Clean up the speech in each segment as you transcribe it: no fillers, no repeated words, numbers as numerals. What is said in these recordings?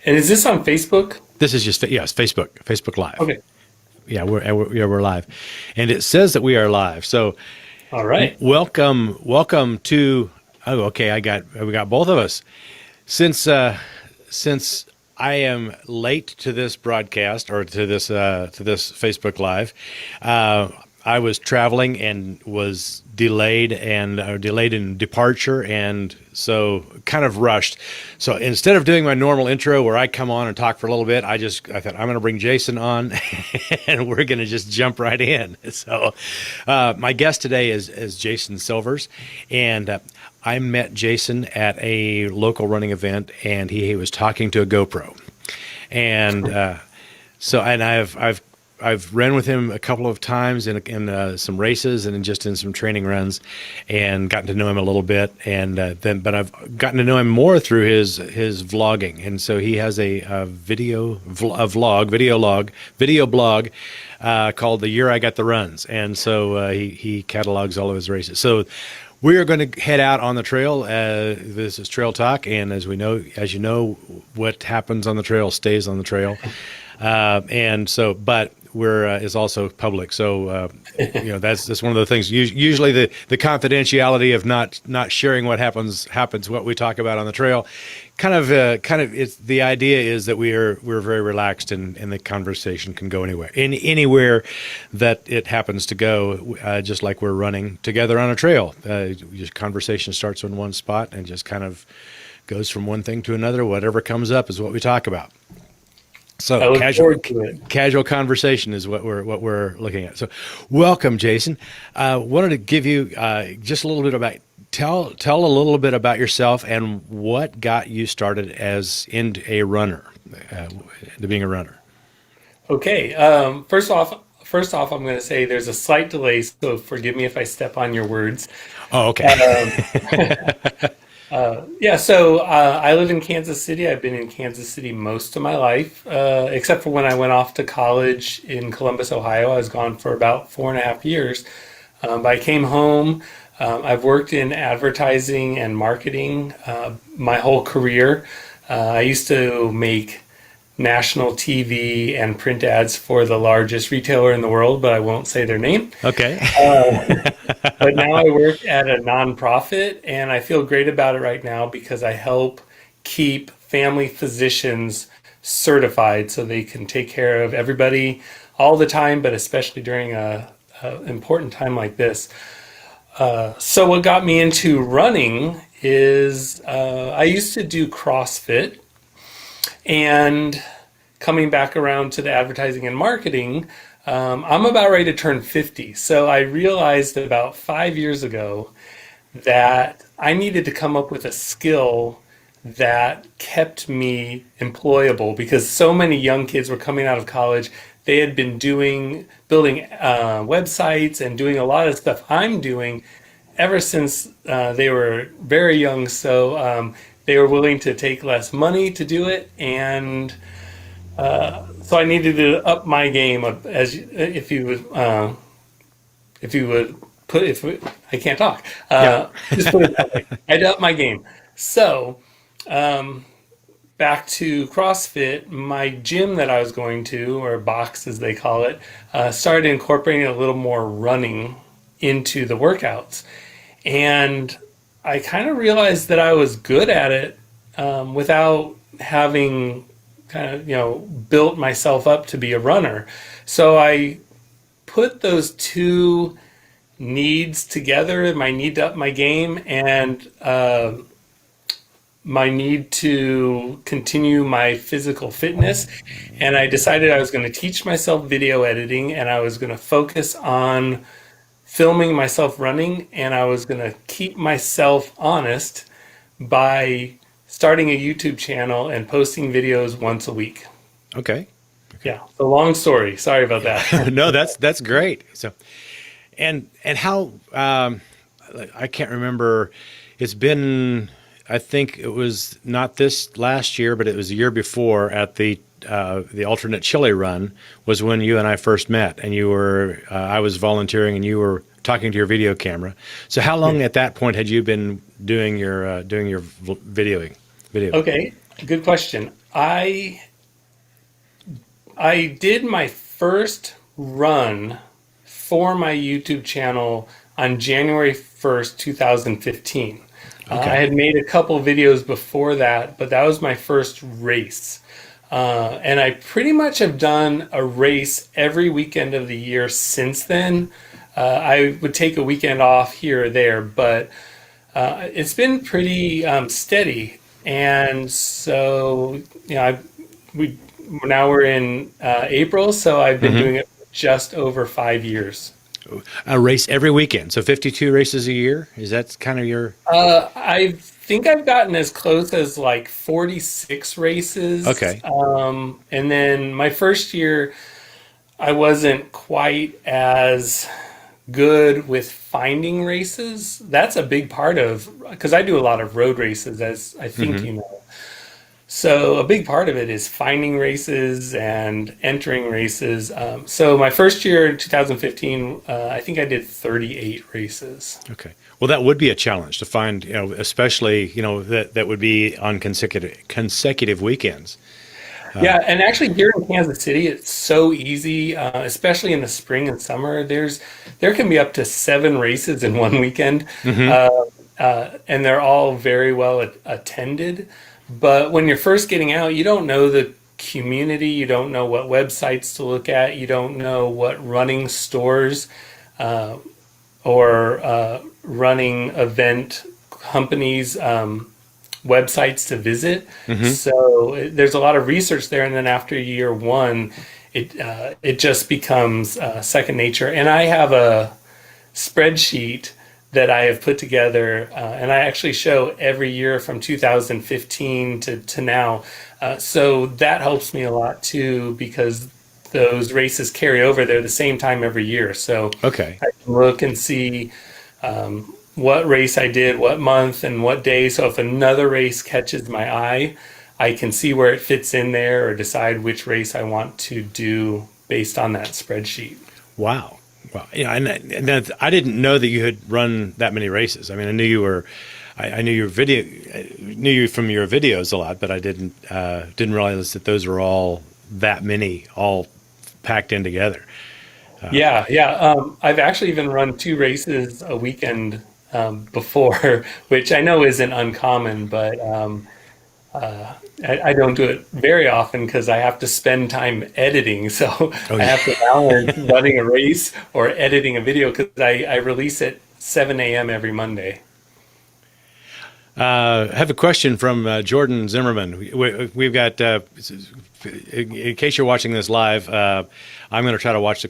And is this on Facebook? This is just, yes, Facebook Live. Okay. Yeah, we're live, and it says that we are live. So, All right. welcome to. Oh, okay. We got both of us. Since I am late to this broadcast or to this Facebook Live, I was traveling and was delayed in departure, and so kind of rushed. So instead of doing my normal intro where I come on and talk for a little bit, I thought I'm going to bring Jason on, and we're going to just jump right in. So my guest today is Jason Silvers, and I met Jason at a local running event, and he was talking to a GoPro, and I've ran with him a couple of times in some races and just in some training runs, and gotten to know him a little bit. And but I've gotten to know him more through his vlogging. And so he has a video blog called "The Year I Got the Runs." And so he catalogs all of his races. So we are going to head out on the trail. This is Trail Talk, and as you know, what happens on the trail stays on the trail. But we're is also public, so that's one of the things. Usually, the confidentiality of not sharing what happens what we talk about on the trail. Kind of it's the idea is that we're very relaxed, and the conversation can go anywhere that it happens to go. Just like we're running together on a trail, just conversation starts in one spot and just kind of goes from one thing to another. Whatever comes up is what we talk about. So casual conversation is what we're looking at. So, welcome, Jason. Wanted to give you just a little bit about tell a little bit about yourself and what got you started into a runner, to being a runner. Okay. First off, I'm going to say there's a slight delay, so forgive me if I step on your words. Oh, okay. Yeah, so I live in Kansas City. I've been in Kansas City most of my life, except for when I went off to college in Columbus, Ohio. I was gone for about 4.5 years. But I came home. I've worked in advertising and marketing my whole career. I used to make national TV and print ads for the largest retailer in the world, but I won't say their name. Okay. But now I work at a nonprofit, and I feel great about it right now because I help keep family physicians certified so they can take care of everybody all the time, but especially during a important time like this. So what got me into running is I used to do CrossFit, and coming back around to the advertising and marketing, I'm about ready to turn 50. So I realized about 5 years ago that I needed to come up with a skill that kept me employable because so many young kids were coming out of college. They had been building websites and doing a lot of stuff I'm doing ever since they were very young. So they were willing to take less money to do it, and so I needed to up my game. If I can't talk, Yeah. just put it that way. I had to up my game. So back to CrossFit, my gym that I was going to, or box as they call it, started incorporating a little more running into the workouts, and I kind of realized that I was good at it without having kind of, built myself up to be a runner. So I put those two needs together, my need to up my game and my need to continue my physical fitness. And I decided I was going to teach myself video editing, and I was going to focus on filming myself running, and I was going to keep myself honest by starting a YouTube channel and posting videos once a week. Okay. Yeah, so long story. Sorry about that. No, that's great. So, and how I can't remember. It's been, I think it was not this last year, but it was the year before at the alternate Chile run was when you and I first met, and you were I was volunteering and you were talking to your video camera. So how long at that point had you been doing your videoing? Okay. Good question. I did my first run for my YouTube channel on January 1st, 2015. I Okay. had made a couple videos before that, but that was my first race. And I pretty much have done a race every weekend of the year since then. I would take a weekend off here or there, but it's been pretty steady. And so, we now we're in April, so I've been Hmm. doing it for just over 5 years. A race every weekend. So 52 races a year. Is that kind of your? I think I've gotten as close as like 46 races. Okay. And then my first year, I wasn't quite as good with finding races. That's a big part of, because I do a lot of road races, as I think Hmm. you know. So a big part of it is finding races and entering races. So my first year in 2015, I think I did 38 races. Okay. Well, that would be a challenge to find, especially, that would be on consecutive weekends. Yeah, and actually here in Kansas City, it's so easy, especially in the spring and summer. There can be up to 7 races in one weekend, Hmm. uh, and they're all very well attended. But when you're first getting out, you don't know the community, you don't know what websites to look at, you don't know what running stores or running event companies. Websites to visit. Hmm. So there's a lot of research there, and then after year one, it just becomes second nature. And I have a spreadsheet that I have put together, and I actually show every year from 2015 to now. So that helps me a lot too because those races carry over. They're the same time every year, so Okay. I can look and see what race I did, what month, and what day. So if another race catches my eye, I can see where it fits in there or decide which race I want to do based on that spreadsheet. Wow. Wow. Yeah, I didn't know that you had run that many races. I mean, I knew you were, I knew your video, I knew you from your videos a lot, but I didn't realize that those were all that many, all packed in together. Yeah, yeah. I've actually even run 2 races a weekend before, which I know isn't uncommon, but I don't do it very often because I have to spend time editing. So Oh I yeah. have to balance running a race or editing a video because I release at 7 a.m. every Monday. I have a question from Jordan Zimmerman. We've got, in case you're watching this live, I'm going to try to watch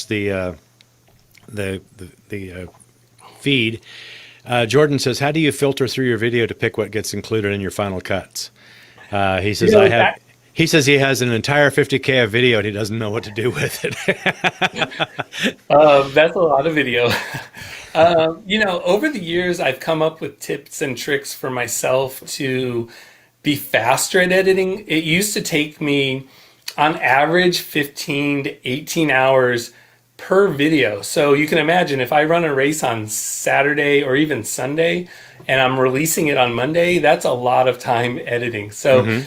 the feed. Jordan says, "How do you filter through your video to pick what gets included in your final cuts?" He You says, know, "I it's have." He says he has an entire 50K of video and he doesn't know what to do with it. That's a lot of video. Over the years, I've come up with tips and tricks for myself to be faster at editing. It used to take me, on average, 15 to 18 hours per video. So you can imagine if I run a race on Saturday or even Sunday and I'm releasing it on Monday, that's a lot of time editing. So Hmm.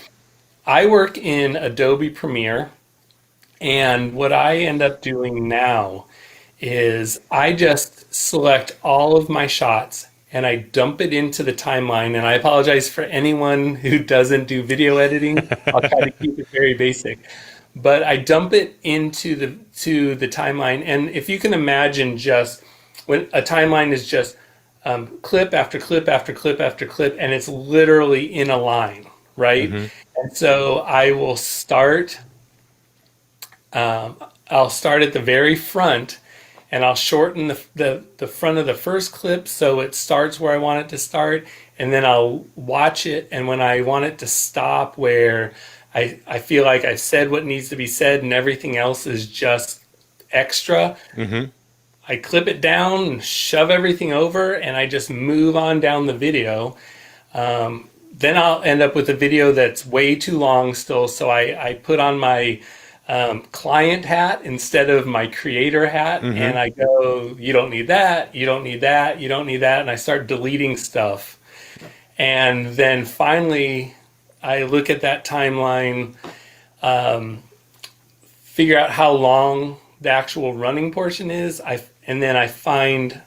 I work in Adobe Premiere, and what I end up doing now is I just select all of my shots and I dump it into the timeline. And I apologize for anyone who doesn't do video editing. I'll try to keep it very basic. But I dump it into the timeline. And if you can imagine, just when a timeline is just clip after clip after clip after clip, and it's literally in a line, right? Hmm. And so I'll start at the very front and I'll shorten the front of the first clip so it starts where I want it to start, and then I'll watch it, and when I want it to stop where I feel like I've said what needs to be said and everything else is just extra, Hmm. I clip it down and shove everything over and I just move on down the video. Then I'll end up with a video that's way too long still. So I put on my client hat instead of my creator hat. Hmm. And I go, you don't need that. You don't need that. You don't need that. And I start deleting stuff. And then finally, I look at that timeline, figure out how long the actual running portion is, and then I find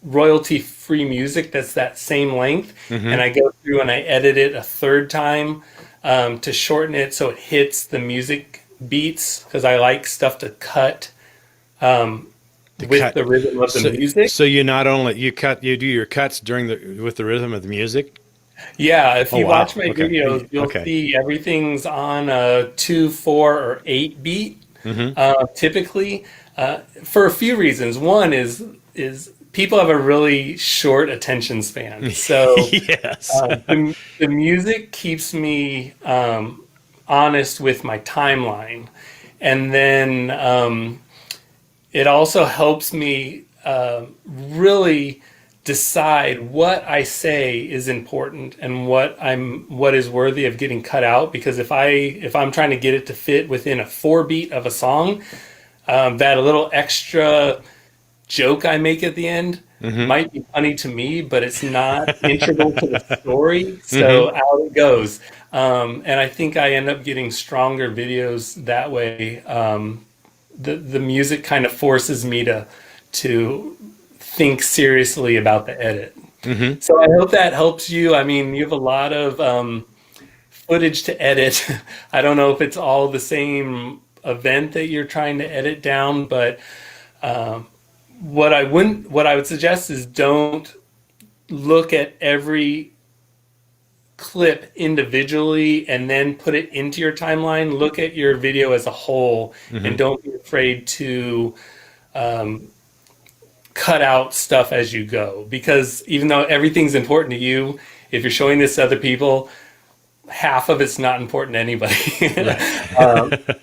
royalty-free music that's that same length, and Mm-hmm. I go through and I edit it a third time to shorten it so it hits the music beats because I like stuff to cut To with cut. the rhythm of the So music. so you not only you do your cuts during the with the rhythm of the music. Yeah, if Oh you watch wow. my Okay. videos, you'll Okay. see everything's on a 2, 4, or 8 beat. Mm-hmm. Typically, for a few reasons. One is people have a really short attention span, so Yes. the music keeps me honest with my timeline, and then it also helps me really decide what I say is important and what is worthy of getting cut out. Because if I'm trying to get it to fit within a 4 beat of a song, that a little extra joke I make at the end Mm-hmm. might be funny to me, but it's not integral to the story. Mm-hmm. So out it goes. And I think I end up getting stronger videos that way. The music kind of forces me to think seriously about the edit. Mm-hmm. So I hope that helps you. I mean, you have a lot of footage to edit. I don't know if it's all the same event that you're trying to edit down, but what I would suggest is don't look at every clip individually and then put it into your timeline. Look at your video as a whole Mm-hmm. and don't be afraid to cut out stuff as you go, because even though everything's important to you, if you're showing this to other people, half of it's not important to anybody. Right.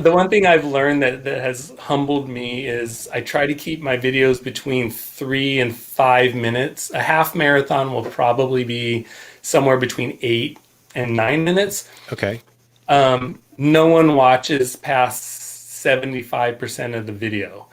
The one thing I've learned that has humbled me is I try to keep my videos between 3 and 5 minutes. A half marathon will probably be somewhere between 8 and 9 minutes. Okay. No one watches past 75% of the video.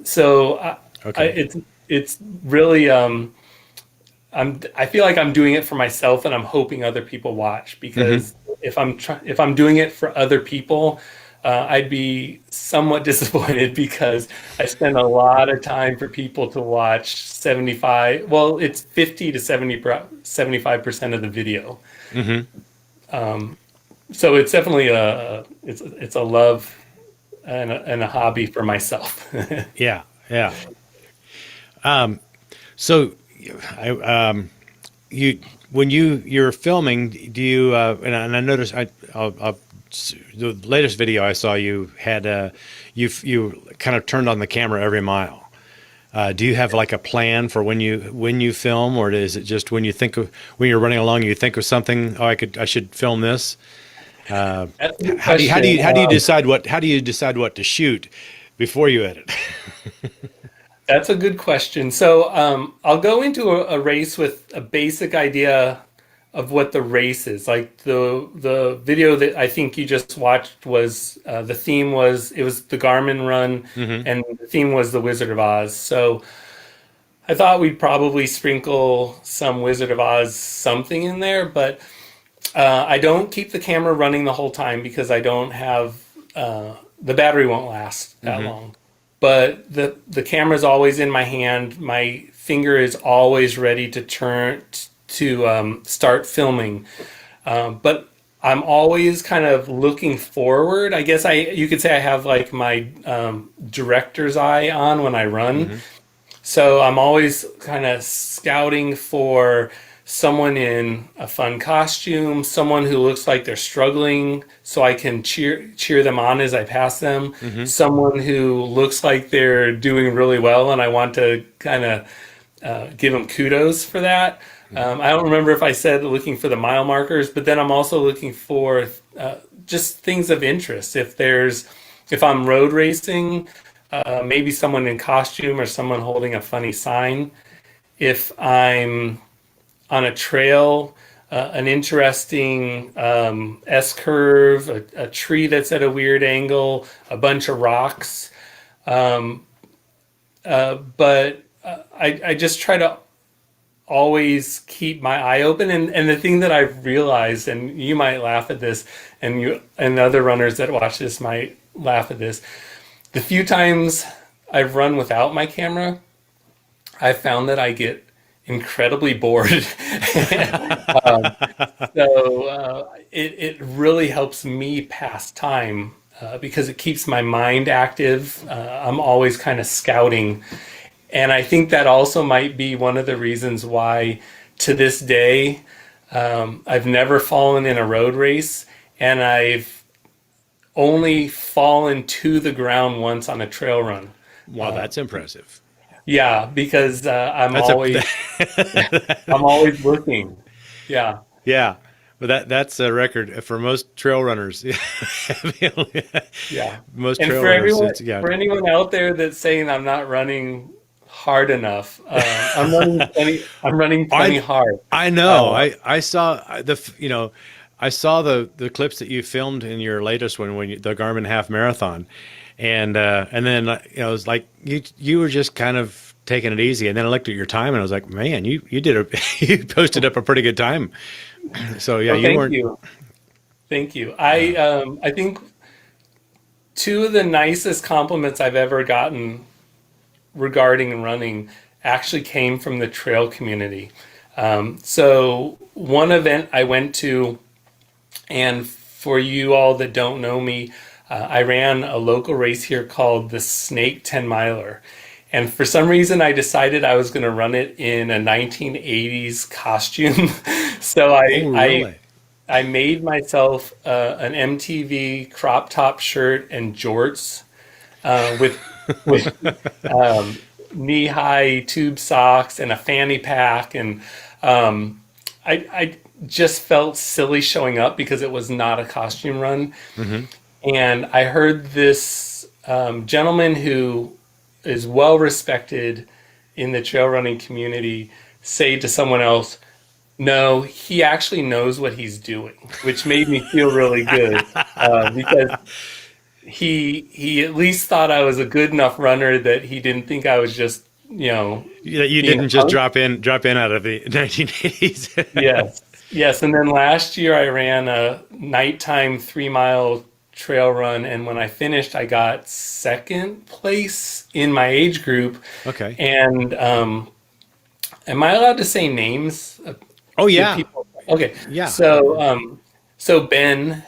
So Okay. it's really I feel like I'm doing it for myself, and I'm hoping other people watch, Mm-hmm. because if I'm doing it for other people, I'd be somewhat disappointed because I spend a lot of time for people to watch 75. Well, it's 50 to 75% of the video. Mm-hmm. So it's definitely it's a love and a hobby for myself. Yeah. Yeah. So, you when you're filming, do you and I noticed the latest video I saw you had you kind of turned on the camera every mile. Do you have like a plan for when you film, or is it just when you think of when you're running along, you think of something? Oh, I should film this. That's a good How do you question. how do you decide what to shoot before you edit? That's a good question. So I'll go into a race with a basic idea of what the race is. Like the video that I think you just watched was the theme was it was the Garmin run, Hmm. and the theme was the Wizard of Oz. So I thought we'd probably sprinkle some Wizard of Oz something in there, but I don't keep the camera running the whole time because I don't have the battery won't last that Hmm. long. But the camera's always in my hand. My finger is always ready to turn to start filming. But I'm always kind of looking forward. I guess I you could say I have like my director's eye on when I run. Hmm. So I'm always kind of scouting for someone in a fun costume, someone who looks like they're struggling so I can cheer them on as I pass them, Hmm. someone who looks like they're doing really well and I want to kind of give them kudos for that. I don't remember if I said looking for the mile markers, but then I'm also looking for just things of interest. If I'm road racing, maybe someone in costume or someone holding a funny sign. If I'm on a trail, an interesting S curve, a tree that's at a weird angle, a bunch of rocks. But I just try to always keep my eye open. And the thing that I've realized, and you might laugh at this, and you and other runners that watch this might laugh at this, the few times I've run without my camera, I've found that I get incredibly bored. um, it really helps me pass time because it keeps my mind active. I'm always kind of scouting. And I think that also might be one of the reasons why to this day I've never fallen in a road race, and I've only fallen to the ground once on a trail run. Wow, that's impressive. Yeah, because That's a I'm always looking. Yeah. yeah, but that's a record for most trail runners. Yeah. Most And trail for runners, everyone, it's yeah. for anyone out there that's saying I'm not running hard enough, I'm running plenty I hard. I know. Uh, I saw I saw the clips that you filmed in your latest one the Garmin half marathon, and then it was like you were just kind of taking it easy, and then I looked at your time and I was like, man, you did a you posted up a pretty good time. So yeah, oh, you thank weren't. you. Thank you. Uh, I think two of the nicest compliments I've ever gotten regarding running actually came from the trail community. So one event I went to, and for you all that don't know me, I ran a local race here called the Snake 10 Miler. And for some reason, I decided I was going to run it in a 1980s costume. so oh I, I, really? I made myself an MTV crop top shirt and jorts with knee-high tube socks and a fanny pack, and I just felt silly showing up because it was not a costume run. Hmm. And I heard this gentleman who is well respected in the trail running community say to someone else, "No, he actually knows what he's doing," which made me feel really good because he at least thought I was a good enough runner that he didn't think I was just, You being a didn't just punk. drop in out of the 1980s. Yes. Yes. And then last year I ran a nighttime 3 mile trail run. And when I finished, I got second place in my age group. Okay. And am I allowed to say names? Oh Give yeah, people. Okay. yeah. So Ben,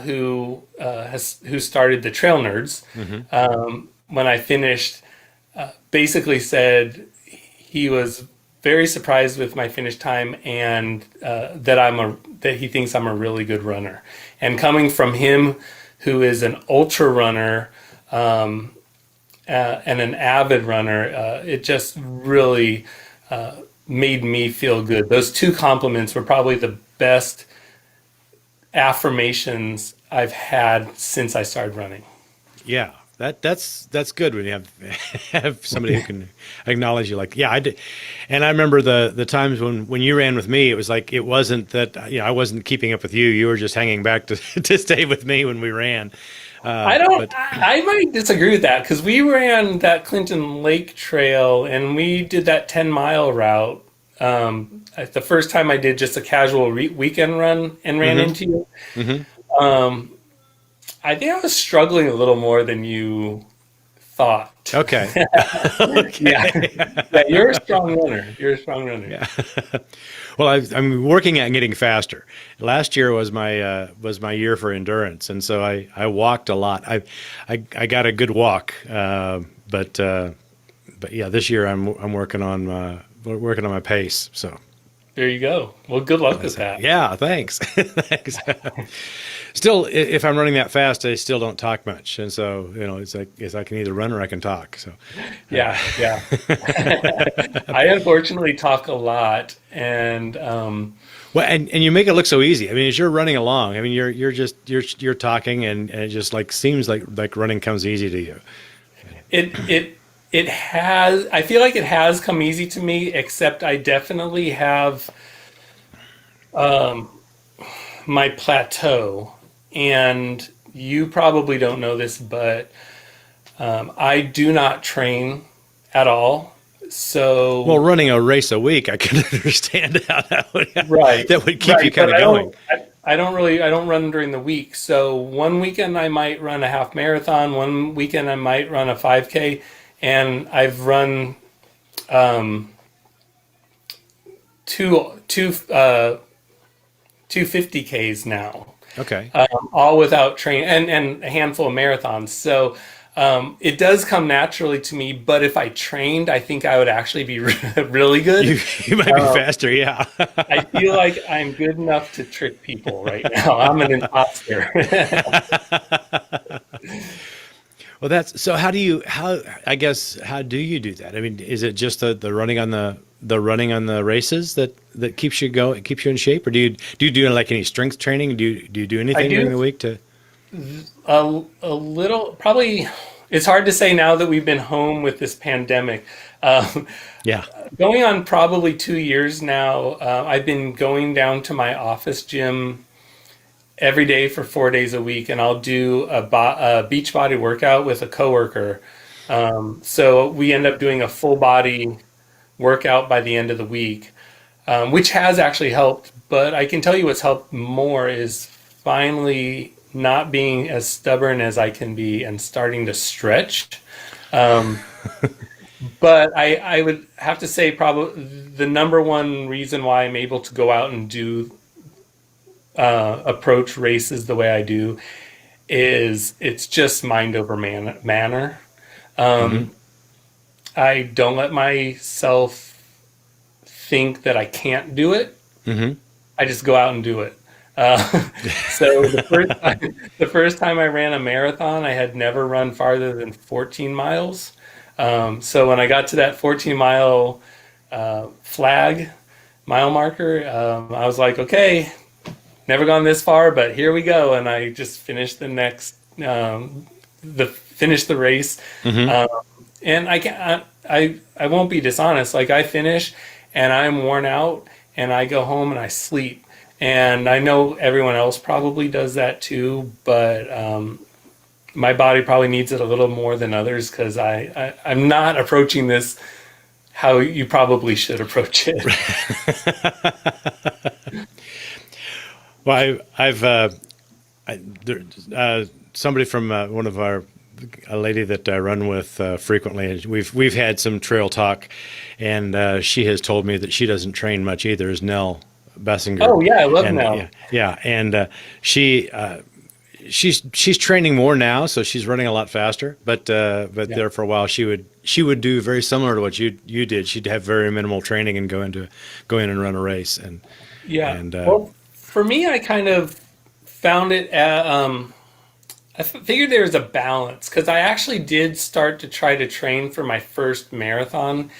who started the Trail Nerds, Hmm. when I finished, basically said he was very surprised with my finish time, and that he thinks I'm a really good runner. And coming from him, who is an ultra runner and an avid runner, it just really made me feel good. Those two compliments were probably the best affirmations I've had since I started running. Yeah, that's good when you have have somebody who can acknowledge you. Like, yeah, I did, and I remember the times when you ran with me. It was like it wasn't that I wasn't keeping up with you. You were just hanging back to to stay with me when we ran. I don't. But I might disagree with that because we ran that Clinton Lake Trail and we did that 10 mile route. The first time I did just a casual weekend run and ran hmm into you. hmm Um, I think I was struggling a little more than you thought. okay, Yeah, okay, yeah. You're a strong runner. You're a strong runner. yeah. Well, I'm working at getting faster. Last year was my year for endurance, and so I walked a lot. I got a good walk, but yeah, this year I'm working on my pace. So There you go. Well, good luck with that. yeah, thanks. Thanks. Still, if I'm running that fast, I still don't talk much, and so it's like I can either run or I can talk. So, Yeah, yeah. I unfortunately talk a lot, and well, and you make it look so easy. I mean, as you're running along, I mean, you're talking, and it just like seems like running comes easy to you. it has. I feel like it has come easy to me, except I definitely have my plateau, and you probably don't know this, but I do not train at all. Well, So running a race a week, I can understand how right, that would keep you right, kind but of going. I don't run during the week. So one weekend I might run a half marathon, one weekend I might run a 5K, and I've run two 250Ks now, Okay. all without train and a handful of marathons. So it does come naturally to me. But if I trained, I think I would actually be really You good. you might be faster, yeah. I feel like I'm good enough to trick people right now. I'm an imposter. Well, that's so. I guess how do you do that? I mean, is it just the running on the running on the races that keeps you going, keeps you in shape, or do like any strength training? Do you do I anything during do the week to? a little, probably. It's hard to say now that we've been home with this pandemic. Um, Yeah. Going on probably 2 years now. I've been going down to my office gym every day for 4 days a week, and I'll do a beach body workout with a coworker. So we end up doing a full body workout by the end of the week, which has actually helped. But I can tell you what's helped more is finally not being as stubborn as I can be and starting to stretch. Um, but I would have to say probably the number one reason why I'm able to go out and do approach races the way I do is it's just mind over manner. Hmm. I don't let myself think that I can't do it. Hmm. I just go out and do it. Uh, so the first time I ran a marathon, I had never run farther than 14 miles. So when I got to that 14-mile flag mile marker, I was like, okay, never gone this far, but here we go. And I just finished the race. Hmm. Um, and I won't be dishonest. Like I finish and I'm worn out and I go home and I sleep. And I know everyone else probably does that too, but my body probably needs it a little more than others because I'm not approaching this how you probably should approach it. Well, I've there, somebody from one of our a lady that I run with frequently. We've had some trail talk, and she has told me that she doesn't train much either. Is Nell Bessinger, Oh yeah, I love and now. yeah, and she she's training more now, so she's running a lot faster. But Yeah. there for a while, she would do very similar to what you did. She'd have very minimal training and go in and run a race, Yeah. and Well, for me, I kind of found it. Figured there was a balance because I actually did start to try to train for my first marathon,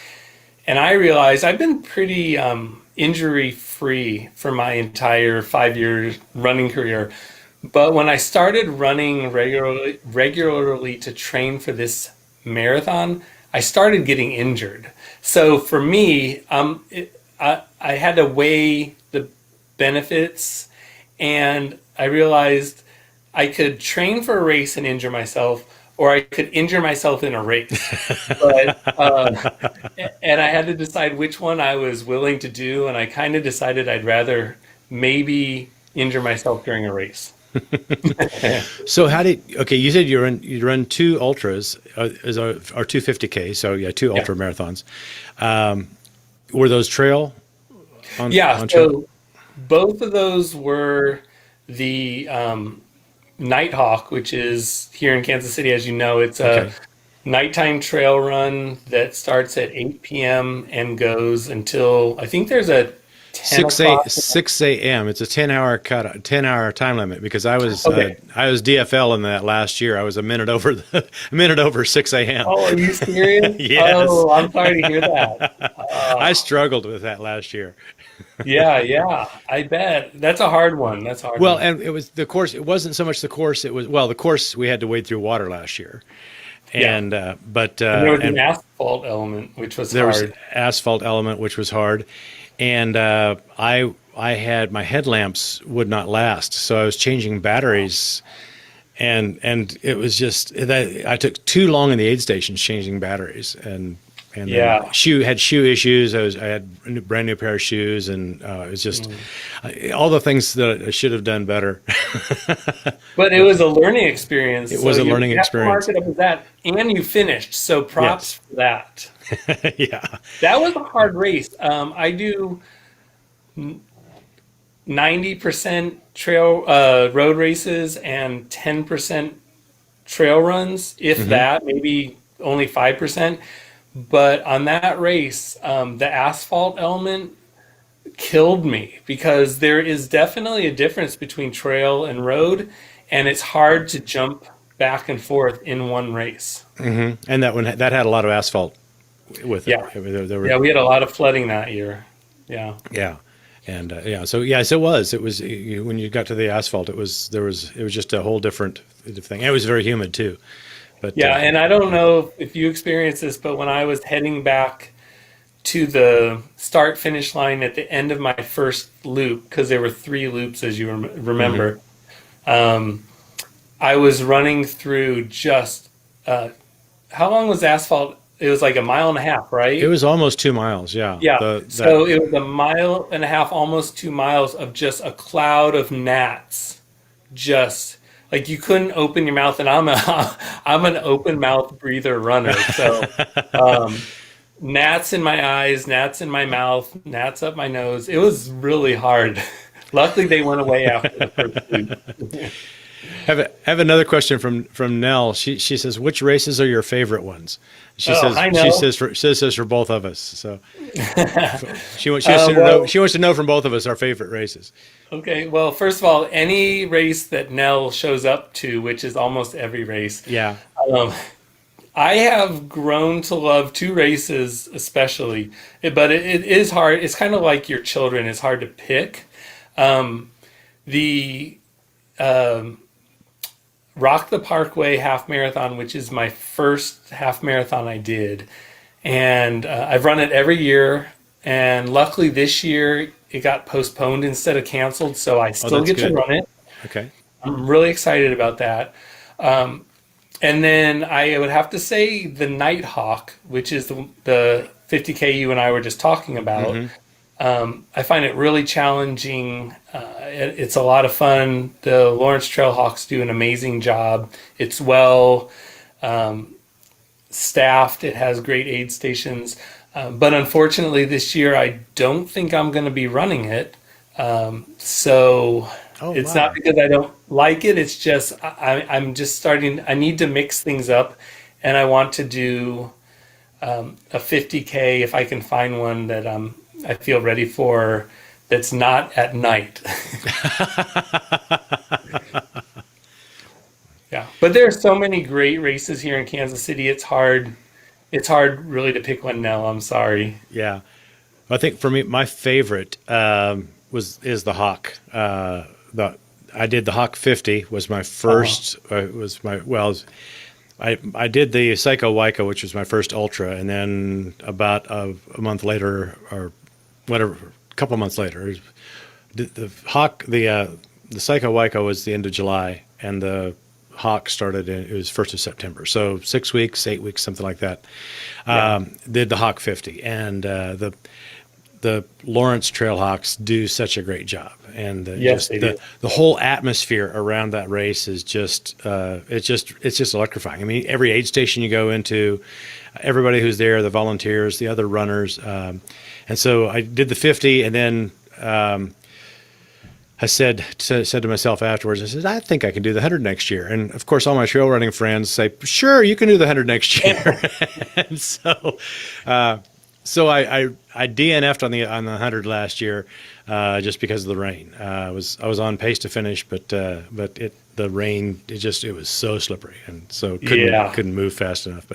and I realized I've been pretty injury free for my entire 5 year running career. But when I started running regularly to train for this marathon, I started getting injured. So for me, I had to weigh the benefits, and I realized I could train for a race and injure myself, or I could injure myself in a race. But and I had to decide which one I was willing to do, and I kind of decided I'd rather maybe injure myself during a race. So okay, you said you run two ultras or 250K, so yeah, two Yeah. ultra marathons. Were those trail Yeah, on trail? so both of those were the Nighthawk, which is here in Kansas City, as you know. It's a Okay. nighttime trail run that starts at 8 p.m. and goes until I think there's a 10 o'clock. 6 a.m. It's a 10-hour time limit because Okay. I was DFL in that last year. I was a minute over a minute over 6 a.m. Oh, are you serious? Yes. Oh, I'm sorry to hear that. I struggled with that last year. Yeah, yeah, I bet. That's a hard one. That's a hard Well, one. and it was the course. It wasn't so much the course. It was well, the course we had to wade through water last year, Yeah. and but And there was an and asphalt element, which was there was hard. asphalt element which was hard, and I had my headlamps would not last, so I was changing batteries, and it was just that I took too long in the aid stations changing batteries, and and then Yeah. shoe issues. I had a brand new pair of shoes, and it was just all the things that I should have done better. But it was a learning experience. It So was a you learning have to mark experience. it up as that. And you finished. So props Yes. for that. Yeah. That was a hard race. I do 90% trail road races and 10% trail runs, if Hmm. that, maybe only 5%. But on that race, the asphalt element killed me because there is definitely a difference between trail and road, and it's hard to jump back and forth in one race. And that one that had a lot of asphalt with it. Yeah. There were, Yeah, we had a lot of flooding that year. Yeah. yeah, and yeah. So yes, it was. It was when you got to the asphalt. It was just a whole different thing. And it was very humid too. But Yeah, and I don't know if you experienced this, but when I was heading back to the start finish line at the end of my first loop, because there were three loops, as you mhm. remember, um, I was running through just how long was asphalt? It was like a mile and a half, It right? was almost 2 miles. Yeah, Yeah. the that So it was a mile and a half, almost 2 miles of just a cloud of gnats. Just like you couldn't open your mouth, and I'm an open mouth breather runner. So gnats in my eyes, gnats in my mouth, gnats up my nose. It was really hard. Luckily, they went away after the first loop. have another question from Nell. She says, which races are your favorite ones? Oh, I She know. says for both of us. So she wants to know Well, she wants to know from both of us our favorite races. okay. Well, first of all, any race that Nell shows up to, which is almost every race, Yeah. um, I have grown to love two races especially, but it is hard. It's kind of like your children. It's hard to pick. The Rock the Parkway half marathon, which is my first half marathon I did, and I've run it every year. And luckily this year it got postponed instead of canceled, so I Oh, still that's get to good. run it. Okay. I'm really excited about that. And then I would have to say the Nighthawk, which is the 50K you and I were just talking about. Hmm. I find it really challenging. It's a lot of fun. The Lawrence Trailhawks do an amazing job. It's well staffed. It has great aid stations. But unfortunately, this year I don't think I'm going to be running it. So Oh it's not my. because I don't like it. It's just I'm just starting. I need to mix things up, and I want to do a 50K if I can find one that I feel ready for. That's not at night. Yeah, but there are so many great races here in Kansas City. It's hard. It's hard really to pick one now. I'm sorry. Yeah. I think for me, my favorite is the Hawk. The I did the Hawk 50 was my Uh, first. Was my well. I did the Psycho Waika, which was my first ultra, and then about a month later, or whatever, a couple months later, the Hawk the Psycho Waika was the end of July, and the Hawk started it was 1st of September. So 6 weeks, 8 weeks, something like that. yeah. Did the Hawk 50, and the Lawrence Trailhawks do such a great job, and Yes, they do. the whole atmosphere around that race is just it's just electrifying. I mean, every aid station you go into, everybody who's there, the volunteers, the other runners, and so I did the 50, and then I said to myself afterwards, I said, I think I can do the 100 next year. And of course, all my trail running friends say, sure, you can do the 100 next year. And so I DNF'd on the 100 last year just because of the rain. I was on pace to finish, but the rain it was so slippery, and so Yeah. couldn't move fast enough.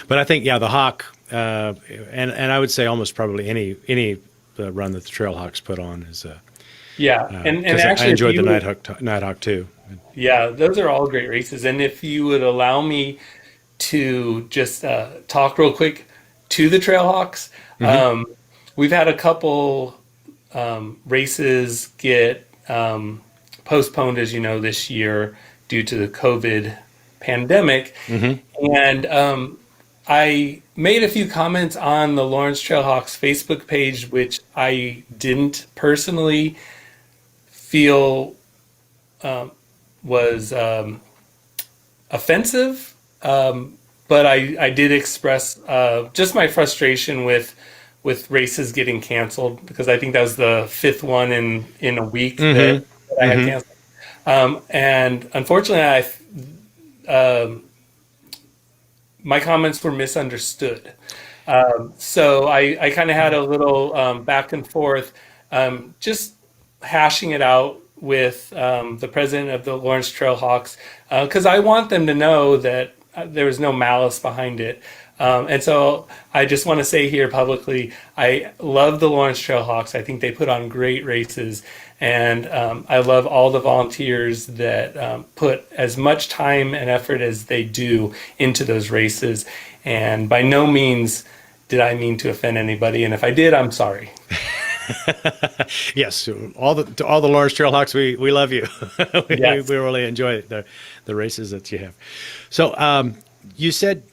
But I think the Hawk and I would say almost probably any run that the Trailhawks put on is Yeah. And because I actually, if enjoyed the you would, Nighthawk too. yeah, those are all great races. And if you would allow me to just talk real quick to the Trailhawks, Hmm. we've had a couple races get postponed, as you know, this year due to the COVID pandemic. Hmm. And I made a few comments on the Lawrence Trailhawks Facebook page, which I didn't personally feel was offensive, but I did express just my frustration with races getting canceled, because I think that was the fifth one in a week that I had canceled. And unfortunately, my comments were misunderstood. So I kind of had a little back and forth, just hashing it out with the president of the Lawrence Trailhawks, because I want them to know that there was no malice behind it. And so I just want to say here publicly, I love the Lawrence Trailhawks. I think they put on great races. And I love all the volunteers that put as much time and effort as they do into those races. And by no means did I mean to offend anybody. And if I did, I'm sorry. Yes, to all the Lawrence Trailhawks, we love you. Yes. We really enjoy the races that you have. So you said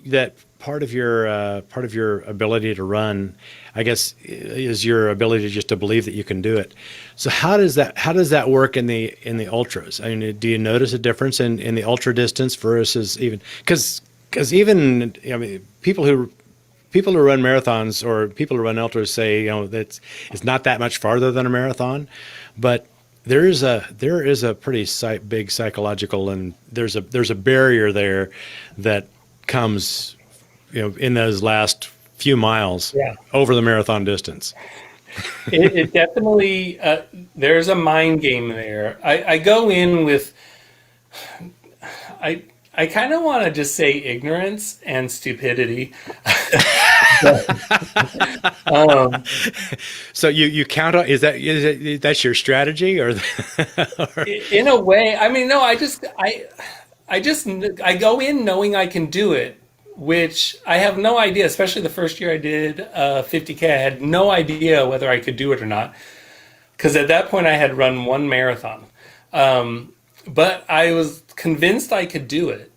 that part of your ability to run, I guess, is your ability just to believe that you can do it. So how does that work in the ultras? I mean, do you notice a difference in the ultra distance versus even because even, I mean, people who run marathons or people who run ultras say, that it's not that much farther than a marathon, but there is a pretty big psychological, and there's a barrier there that comes, in those last few miles over the marathon distance. It definitely, there's a mind game there. I go in with, I kind of want to just say ignorance and stupidity. So you count on, is that's your strategy, or In a way, I mean, no, I go in knowing I can do it, which I have no idea. Especially the first year I did 50K, I had no idea whether I could do it or not, because at that point I had run one marathon, but I was convinced I could do it.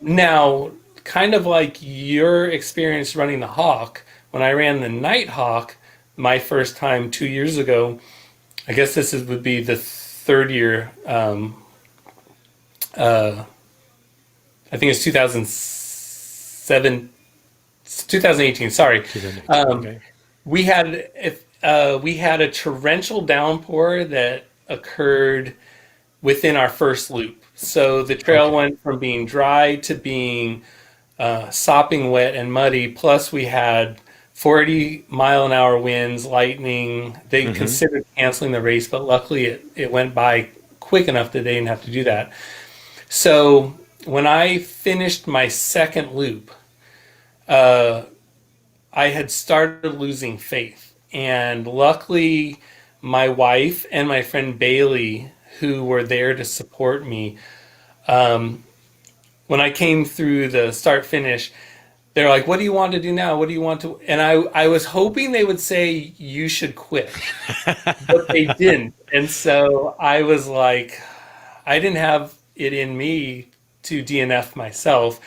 Now, kind of like your experience running the Hawk, when I ran the Nighthawk my first time 2 years ago, I guess would be the third year. I think it's 2018. Sorry. 2018, okay. We had a torrential downpour that occurred within our first loop. So the trail went from being dry to being sopping wet and muddy. Plus, we had 40-mile-an-hour winds, lightning. They considered canceling the race, but luckily it went by quick enough that they didn't have to do that. So when I finished my second loop, I had started losing faith. And luckily, my wife and my friend Bailey, who were there to support me, when I came through the start finish, they're like, "What do you want to do now? What do you want to?" And I was hoping they would say, "You should quit," but they didn't. And so I was like, I didn't have it in me to DNF myself.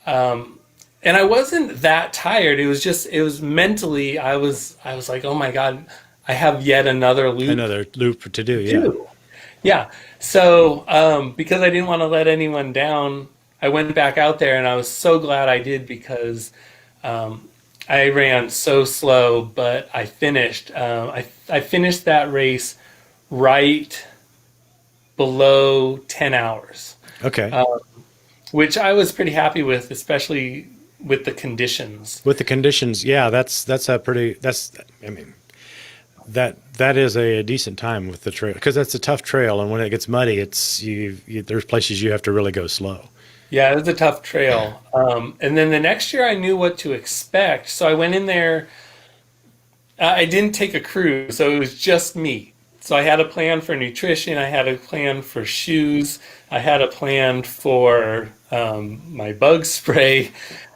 And I wasn't that tired. It was mentally, I was like, oh my God, I have yet another loop to do. Yeah. do. Yeah. So, because I didn't want to let anyone down, I went back out there, and I was so glad I did, because I ran so slow, but I finished. I finished that race right below 10 hours. Okay. Which I was pretty happy with, especially with the conditions. With the conditions, yeah, that is a decent time with the trail, because that's a tough trail, and when it gets muddy, there's places you have to really go slow. Yeah, it was a tough trail. And then the next year I knew what to expect. So I went in there. I didn't take a crew, so it was just me. So I had a plan for nutrition. I had a plan for shoes. I had a plan for my bug spray.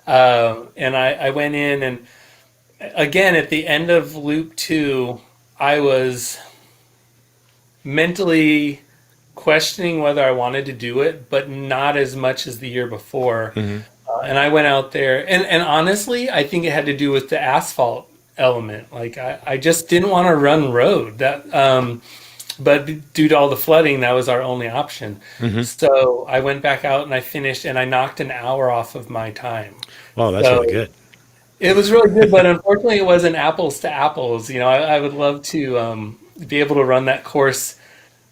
And I went in, and again, at the end of loop 2, I was mentally questioning whether I wanted to do it, but not as much as the year before. And I went out there, and honestly, I think it had to do with the asphalt element. Like I just didn't want to run road that, but due to all the flooding, that was our only option. Hmm. So I went back out and I finished, and I knocked an hour off of my time. Well, that's really So good. it was really good, but unfortunately, it wasn't apples to apples. I would love to be able to run that course.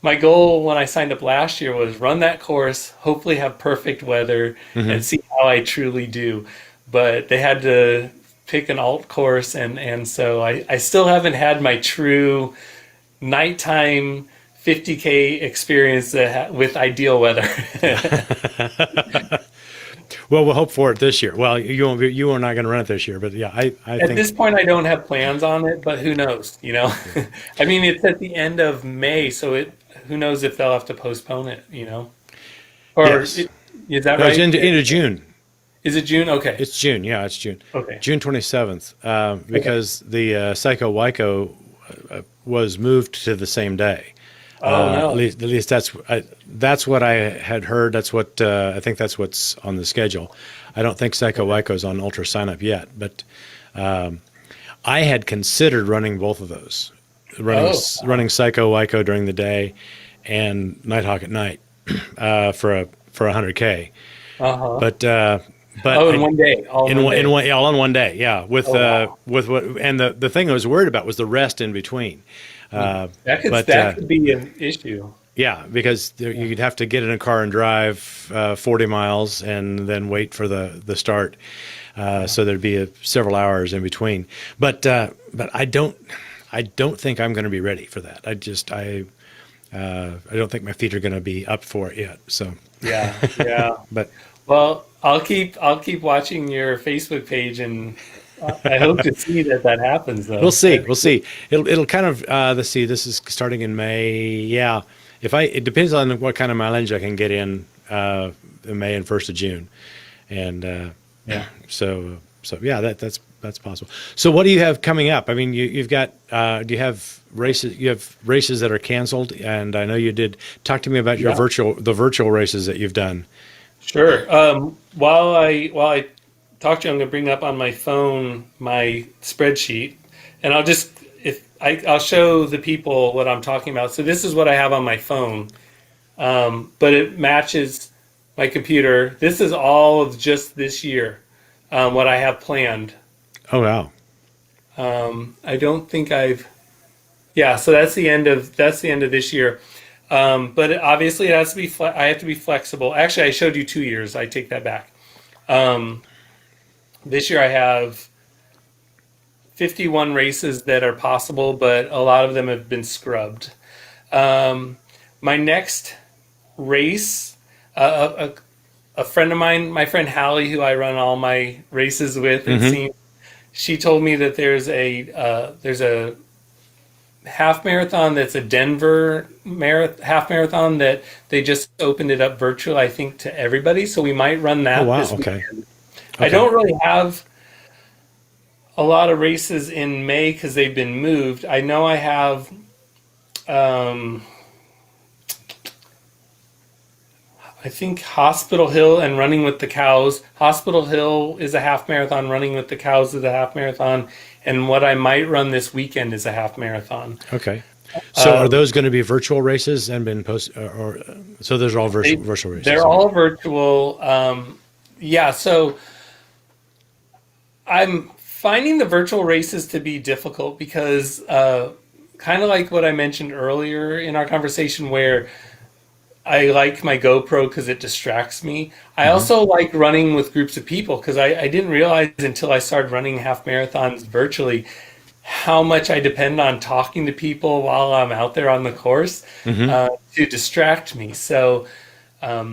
My goal when I signed up last year was run that course, hopefully have perfect weather, Hmm. and see how I truly do. But they had to pick an alt course, and so I still haven't had my true nighttime 50K experience with ideal weather. Well, we'll hope for it this year. Well, you are not going to run it this year, but yeah, I At think, this point, I don't have plans on it, but who knows? yeah. I mean, it's at the end of May, so who knows if they'll have to postpone it? Or Yes. is that No, it's right? into June. Is it June? Okay. It's June. Yeah, it's June. Okay. June 27th, Okay. because the Psycho Waiko was moved to the same day. Oh no. At least that's what I had heard. That's what I think. That's what's on the schedule. I don't think Psycho Okay. Waiko's on Ultra Sign Up yet, but I had considered running both of those, Oh. running Psycho Waiko during the day and Nighthawk at night for 100K. Uh-huh. But Oh, in one day, all in one in day. one, all in one day, yeah. Oh wow. With what, and the thing I was worried about was the rest in between. But That could be an issue. yeah, because you'd have to get in a car and drive 40 miles and then wait for the start. So there'd be several hours in between. But I don't think I'm going to be ready for that. I don't think my feet are going to be up for it yet. So, Yeah. Yeah. but Well, I'll keep watching your Facebook page, and I hope to see that happens we'll though. see. We'll see. It'll kind of let's see. This is starting in May. Yeah, if it depends on what kind of mileage I can get in May and 1st of June, and Yeah. so yeah, that's possible. So what do you have coming up? I mean, you've got do you have races? You have races that are canceled, and I know you did. Talk to me about Yeah. the virtual races that you've done. Sure. While I talk to you, I'm going to bring up on my phone my spreadsheet, and I'll show the people what I'm talking about. So this is what I have on my phone, but it matches my computer. This is all of just this year, what I have planned. Oh wow. I don't think I've. Yeah, so that's the end of this year. But obviously, it has to be. I have to be flexible. Actually, I showed you 2 years. I take that back. Um, this year, I have 51 races that are possible, but a lot of them have been scrubbed. My next race, a friend of mine, my friend Hallie, who I run all my races with, it Hmm. seems, she told me that there's a half marathon that's a Denver half marathon that they just opened it up virtual, I think, to everybody. So we might run Oh that wow. this week. Okay. I Okay. don't really have a lot of races in May because they've been moved. I know I have. Um, I think Hospital Hill and Running with the Cows. Hospital Hill is a half marathon. Running with the Cows is a half marathon. And what I might run this weekend is a half marathon. Okay. So are Um, those going to be virtual races and been posted, or so those are all they, virtual races? they're Okay. all virtual. Yeah, so I'm finding the virtual races to be difficult because, kind of like what I mentioned earlier in our conversation, where I like my GoPro because it distracts me. I Hmm. also like running with groups of people because I didn't realize until I started running half marathons virtually how much I depend on talking to people while I'm out there on the course Hmm. to distract me. So, or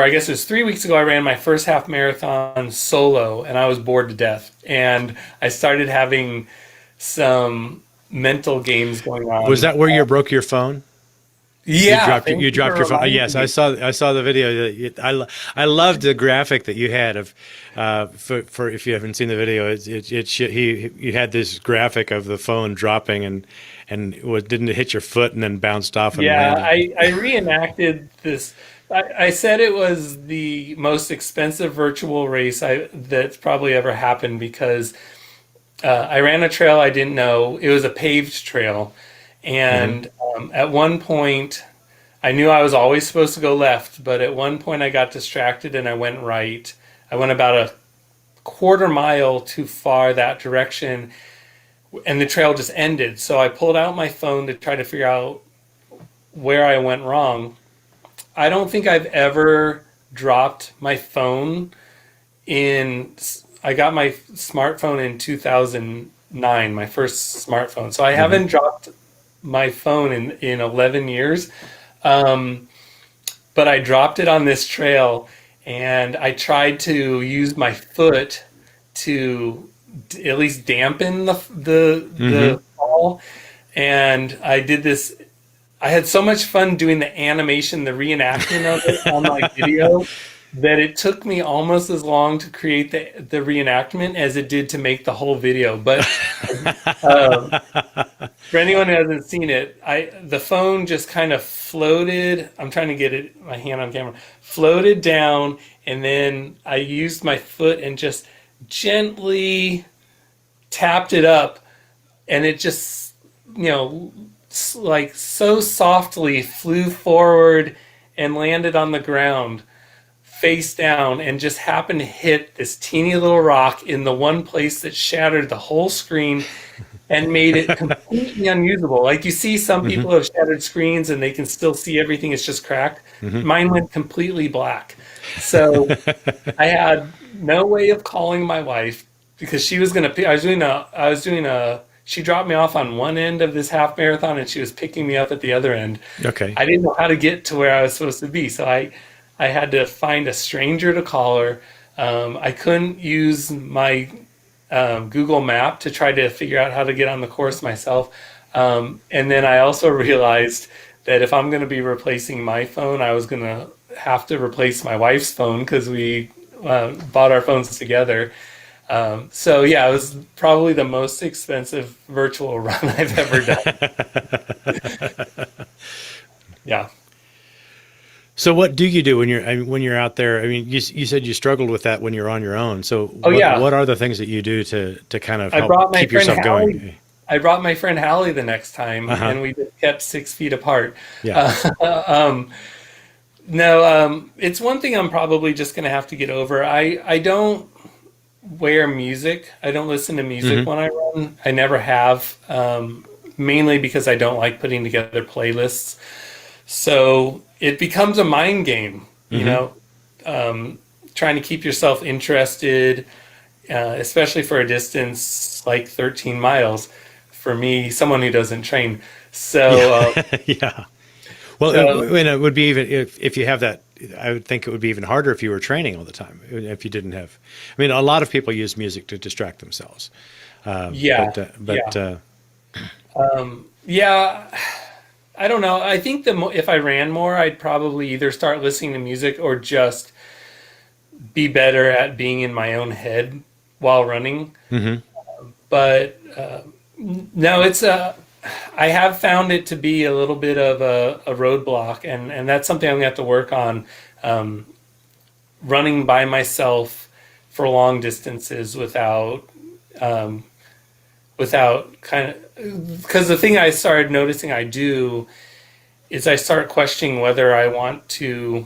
I guess it was 3 weeks ago, I ran my first half marathon solo and I was bored to death. And I started having some mental games going Was on. that where you broke your phone? Yeah, thank You you for dropped your phone. reminding Yes, me. I saw the video. I loved the graphic that you had of for if you haven't seen the video, you had this graphic of the phone dropping and didn't it hit your foot and then bounced off and Yeah, landed. I reenacted this I said it was the most expensive virtual race that's probably ever happened because I ran a trail I didn't know. It was a paved trail. Hmm. And at one point, I knew I was always supposed to go left, but at one point I got distracted and I went right. I went about a quarter mile too far that direction and the trail just ended. So I pulled out my phone to try to figure out where I went wrong. I don't think I've ever dropped my phone in. I got my smartphone in 2009, my first smartphone. So I Hmm. haven't dropped my phone in 11 years. Um, but I dropped it on this trail and I tried to use my foot to at least dampen the Hmm. fall. And I did this. I had so much fun doing the animation, the reenactment of it on my video that it took me almost as long to create the reenactment as it did to make the whole video. But um, for anyone who hasn't seen it, the phone just kind of floated. I'm trying to get it my hand on camera. Floated down, and then I used my foot and just gently tapped it up, and it just like so softly flew forward and landed on the ground face down and just happened to hit this teeny little rock in the one place that shattered the whole screen and made it completely unusable. Like you see some Hmm. people have shattered screens and they can still see everything, it's just cracked. Hmm. Mine went completely black. So I had no way of calling my wife because she was gonna. I was doing a. She dropped me off on one end of this half marathon, and she was picking me up at the other end. Okay. I didn't know how to get to where I was supposed to be, so I had to find a stranger to call her. I couldn't use my Google Map to try to figure out how to get on the course myself. And then I also realized that if I'm going to be replacing my phone, I was going to have to replace my wife's phone because we bought our phones together. So yeah, it was probably the most expensive virtual run I've ever done. Yeah. So what do you do when you're, I mean, when you're out there? I mean, you said you struggled with that when you're on your own. So Oh yeah. what are the things that you do to kind of I help brought my keep friend yourself Hallie. going? I brought my friend Hallie the next time, Uh-huh. and we just kept 6 feet apart. Yeah. Uh, um, no, it's one thing I'm probably just gonna have to get over. I don't wear music. I don't listen to music Hmm. when I run. I never have, mainly because I don't like putting together playlists. So it becomes a mind game, Hmm. um, trying to keep yourself interested, especially for a distance like 13 miles. For me, someone who doesn't train. Yeah. So, Yeah. Well, so and it would be even if you have that. I would think it would be even harder if you were training all the time. If you didn't have, I mean, a lot of people use music to distract themselves. yeah, yeah, yeah. I don't know. I think if I ran more, I'd probably either start listening to music or just be better at being in my own head while running. Hmm. But no, I have found it to be a little bit of a roadblock, and that's something I'm gonna have to work on. Um, Running by myself for long distances um, without kind of because the thing I started noticing I do is I start questioning whether I want to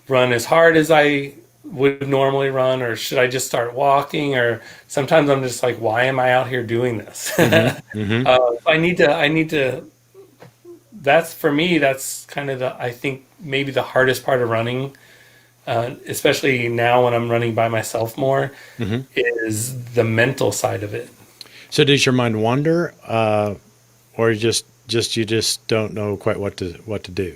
run as hard as I would normally run, or should I just start walking? Or sometimes I'm just like, why am I out here doing this? Hmm. Hmm. I need to. That's for me. That's kind of I think maybe the hardest part of running, especially now when I'm running by myself more, Hmm. is the mental side of it. So does your mind wander, or just you just don't know quite what to do?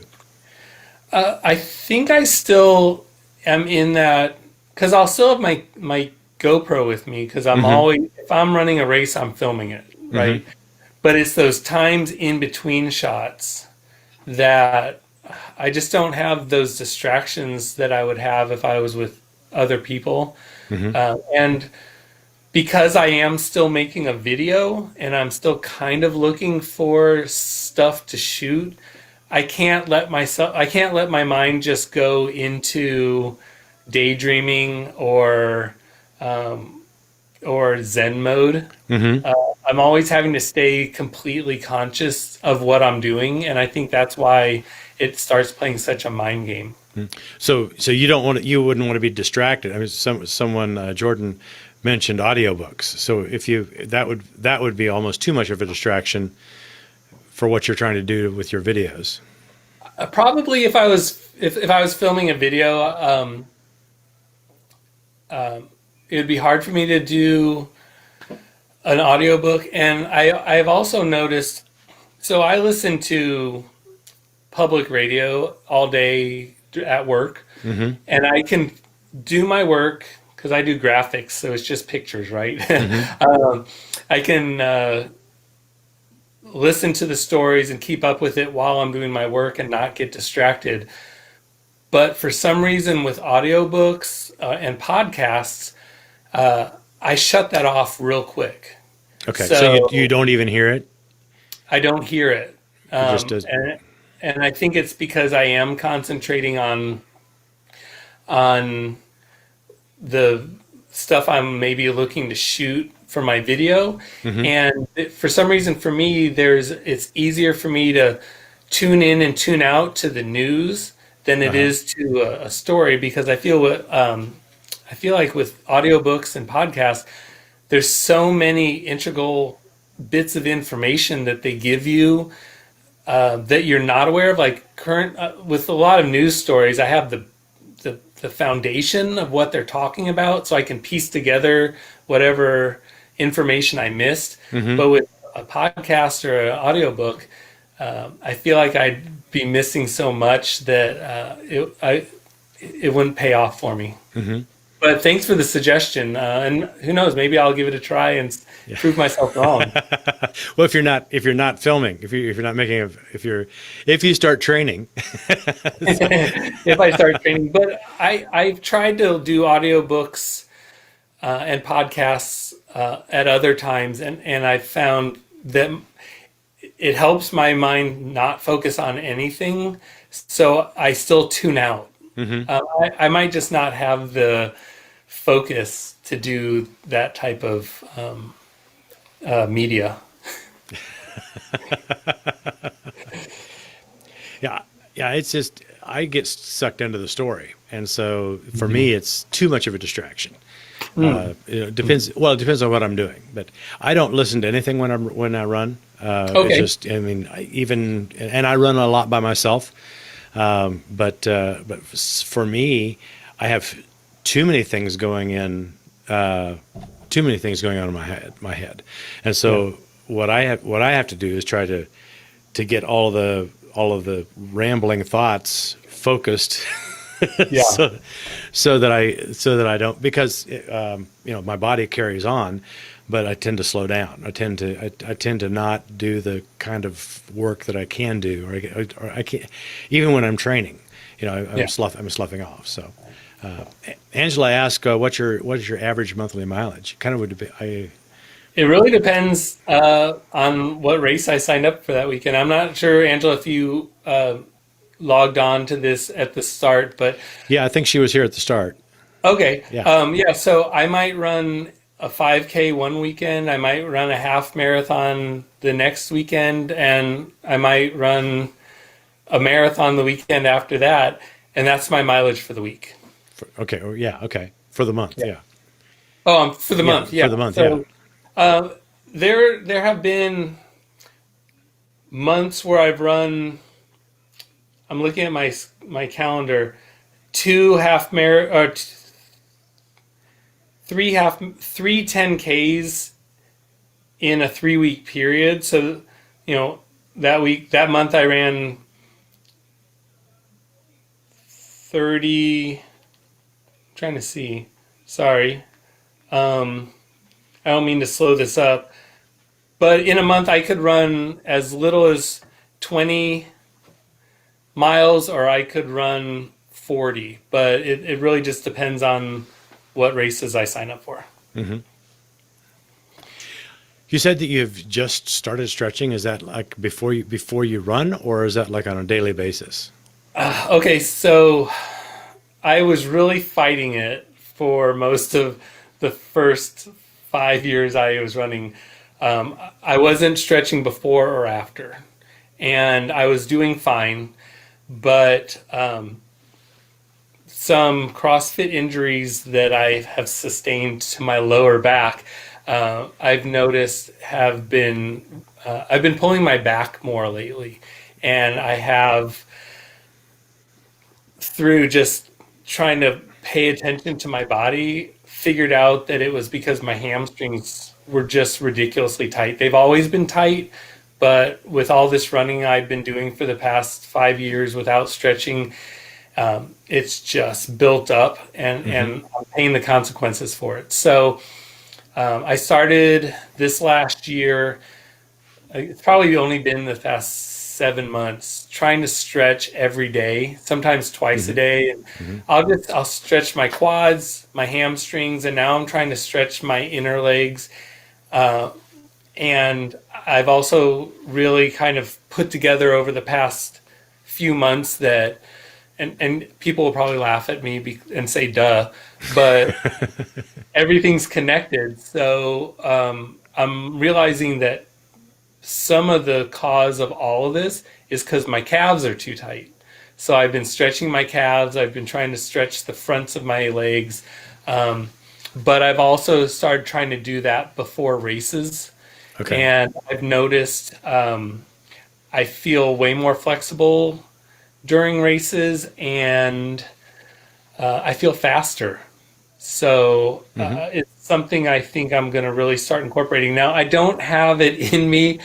I think I still am in that because I'll still have my GoPro with me because I'm Hmm. always if I'm running a race, I'm filming it, Hmm. right? But it's those times in between shots that I just don't have those distractions that I would have if I was with other people. Hmm. And because I am still making a video and I'm still kind of looking for stuff to shoot, I can't let my mind just go into daydreaming or Zen mode. Hmm. Uh, I'm always having to stay completely conscious of what I'm doing, and I think that's why it starts playing such a mind game. So you wouldn't want to be distracted. I mean, someone Jordan mentioned audiobooks. So if you that would be almost too much of a distraction for what you're trying to do with your videos. Probably if I was filming a video, it would be hard for me to do an audiobook. And I've also noticed, so I listen to public radio all day at work, Hmm. and I can do my work because I do graphics, so it's just pictures, right? Hmm. I can listen to the stories and keep up with it while I'm doing my work and not get distracted. But for some reason, with audiobooks and podcasts, I shut that off real quick. Okay, so you So don't even hear it. I don't hear it. It just does. And I think it's because I am concentrating on the stuff I'm maybe looking to shoot for my video. Hmm. And for some reason, for me, it's easier for me to tune in and tune out to the news than it Uh-huh. is to a story, because I feel like with audiobooks and podcasts, there's so many integral bits of information that they give you that you're not aware of. Like current with a lot of news stories, I have the foundation of what they're talking about, so I can piece together whatever information I missed. Hmm. But with a podcast or an audiobook, I feel like I'd be missing so much that it wouldn't pay off for me. Hmm. But thanks for the suggestion, and who knows, maybe I'll give it a try and Yeah. prove myself wrong. Well, if you're not filming, if you're not making if you start training. If I start training. But I've tried to do audiobooks and podcasts at other times, and I've found that it helps my mind not focus on anything, so I still tune out. Hmm. I might just not have the focus to do that type of media. Yeah, yeah. It's just I get sucked into the story, and so for me, it's too much of a distraction. Mm. It depends. Well, it depends on what I'm doing, but I don't listen to anything when I run. It's Okay. just, I mean, and I run a lot by myself. But for me, I have too many things going in, too many things going on in my head, and Yeah. so what I have to do is try to get all of the rambling thoughts focused, Yeah. so so that I don't, because my body carries on, but I tend to slow down. I tend to not do the kind of work that I can do, or I can't, even when I'm training. Yeah. I'm sloughing off. So, Angela asked, what is your average monthly mileage? Kind of would be It really depends on what race I signed up for that weekend. I'm not sure, Angela, if you logged on to this at the start, but yeah, I think she was here at the start. okay. Yeah. Yeah, so I might run a 5K one weekend. I might run a half marathon the next weekend, and I might run a marathon the weekend after that. And that's my mileage for the week. Okay. Oh, yeah. Okay. For the month. Yeah. Yeah. Oh, for the Yeah. month. For Yeah. the month. Yeah. So there have been months where I've run. I'm looking at my calendar. Two half mar or three 10Ks in a 3 week period. So, that month I ran 30. Trying to see. Sorry. I don't mean to slow this up, but in a month I could run as little as 20 miles, or I could run 40. But it really just depends on what races I sign up for. Hmm. You said that you've just started stretching. Is that like before you run, or is that like on a daily basis? Okay, so I was really fighting it for most of the first 5 years I was running. I wasn't stretching before or after, and I was doing fine, but some CrossFit injuries that I have sustained to my lower back, I've noticed I've been pulling my back more lately, and I have through just trying to pay attention to my body, figured out that it was because my hamstrings were just ridiculously tight. They've always been tight, but with all this running I've been doing for the past 5 years without stretching, it's just built up, and I'm paying the consequences for it. So I started this last year. It's probably only been the past 7 months trying to stretch every day, sometimes twice a day. And I'll stretch my quads, my hamstrings, and now I'm trying to stretch my inner legs. And I've also really kind of put together over the past few months that, and people will probably laugh at me and say, duh, but everything's connected. So I'm realizing that some of the cause of all of this is because my calves are too tight. So I've been stretching my calves. I've been trying to stretch the fronts of my legs. But I've also started trying to do that before races. Okay. And I've noticed I feel way more flexible during races, and I feel faster. So it's something I think I'm going to really start incorporating. Now, I don't have it in me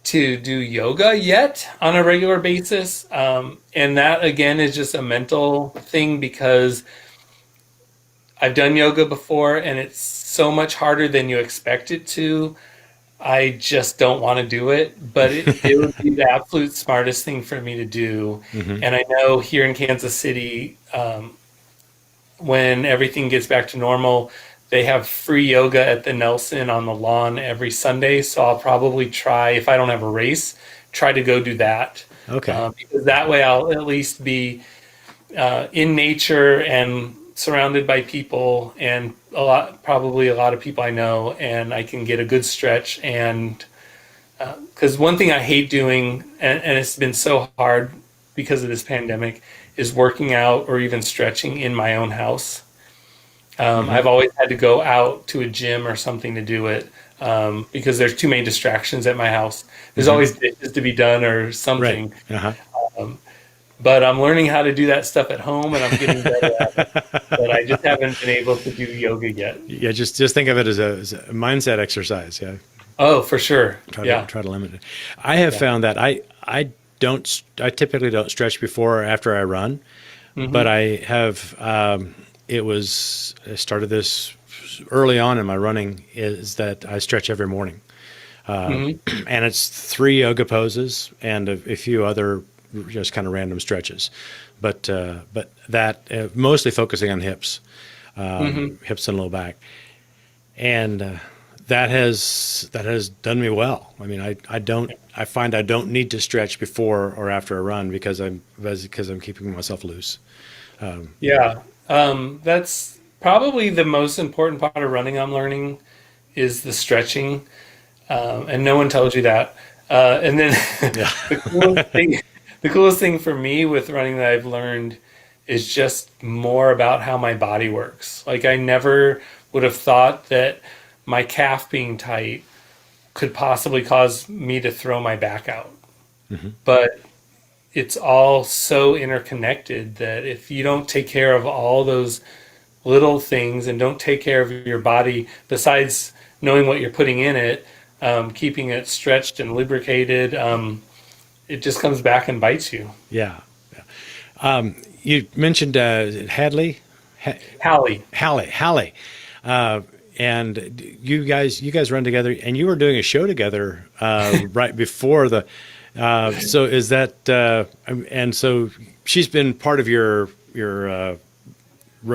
to do yoga yet on a regular basis. And that, again, is just a mental thing because I've done yoga before and it's so much harder than you expect it to. I just don't want to do it, but it would be the absolute smartest thing for me to do. And I know here in Kansas City, when everything gets back to normal, they have free yoga at the Nelson on the lawn every Sunday. So I'll probably try, if I don't have a race, try to go do that. Okay. Because that way I'll at least be in nature and surrounded by people, and probably a lot of people I know, and I can get a good stretch. And because one thing I hate doing, and it's been so hard because of this pandemic, is working out or even stretching in my own house. I've always had to go out to a gym or something to do it because there's too many distractions at my house. There's always dishes to be done or something. Right. But I'm learning how to do that stuff at home, and I'm getting better at it. But I just haven't been able to do yoga yet. Yeah, just think of it as a mindset exercise. Yeah, Oh, for sure. Yeah. try to limit it. I have found that I typically don't stretch before or after I run, but I have I started this early on in my running, is that I stretch every morning, and it's 3 yoga poses and a few other just kind of random stretches, but that mostly focusing on hips, hips and low back, and that has done me well. I mean, I find I don't need to stretch before or after a run because I'm keeping myself loose. Yeah. That's probably the most important part of running, I'm learning, is the stretching. And no one tells you that. And then Yeah. the coolest thing for me with running that I've learned is just more about how my body works. Like, I never would have thought that my calf being tight could possibly cause me to throw my back out. But it's all so interconnected that if you don't take care of all those little things and don't take care of your body, besides knowing what you're putting in it, keeping it stretched and lubricated, it just comes back and bites you. Yeah. You mentioned Hadley, Hallie, and you guys run together, and you were doing a show together right before the. So is that and so she's been part of your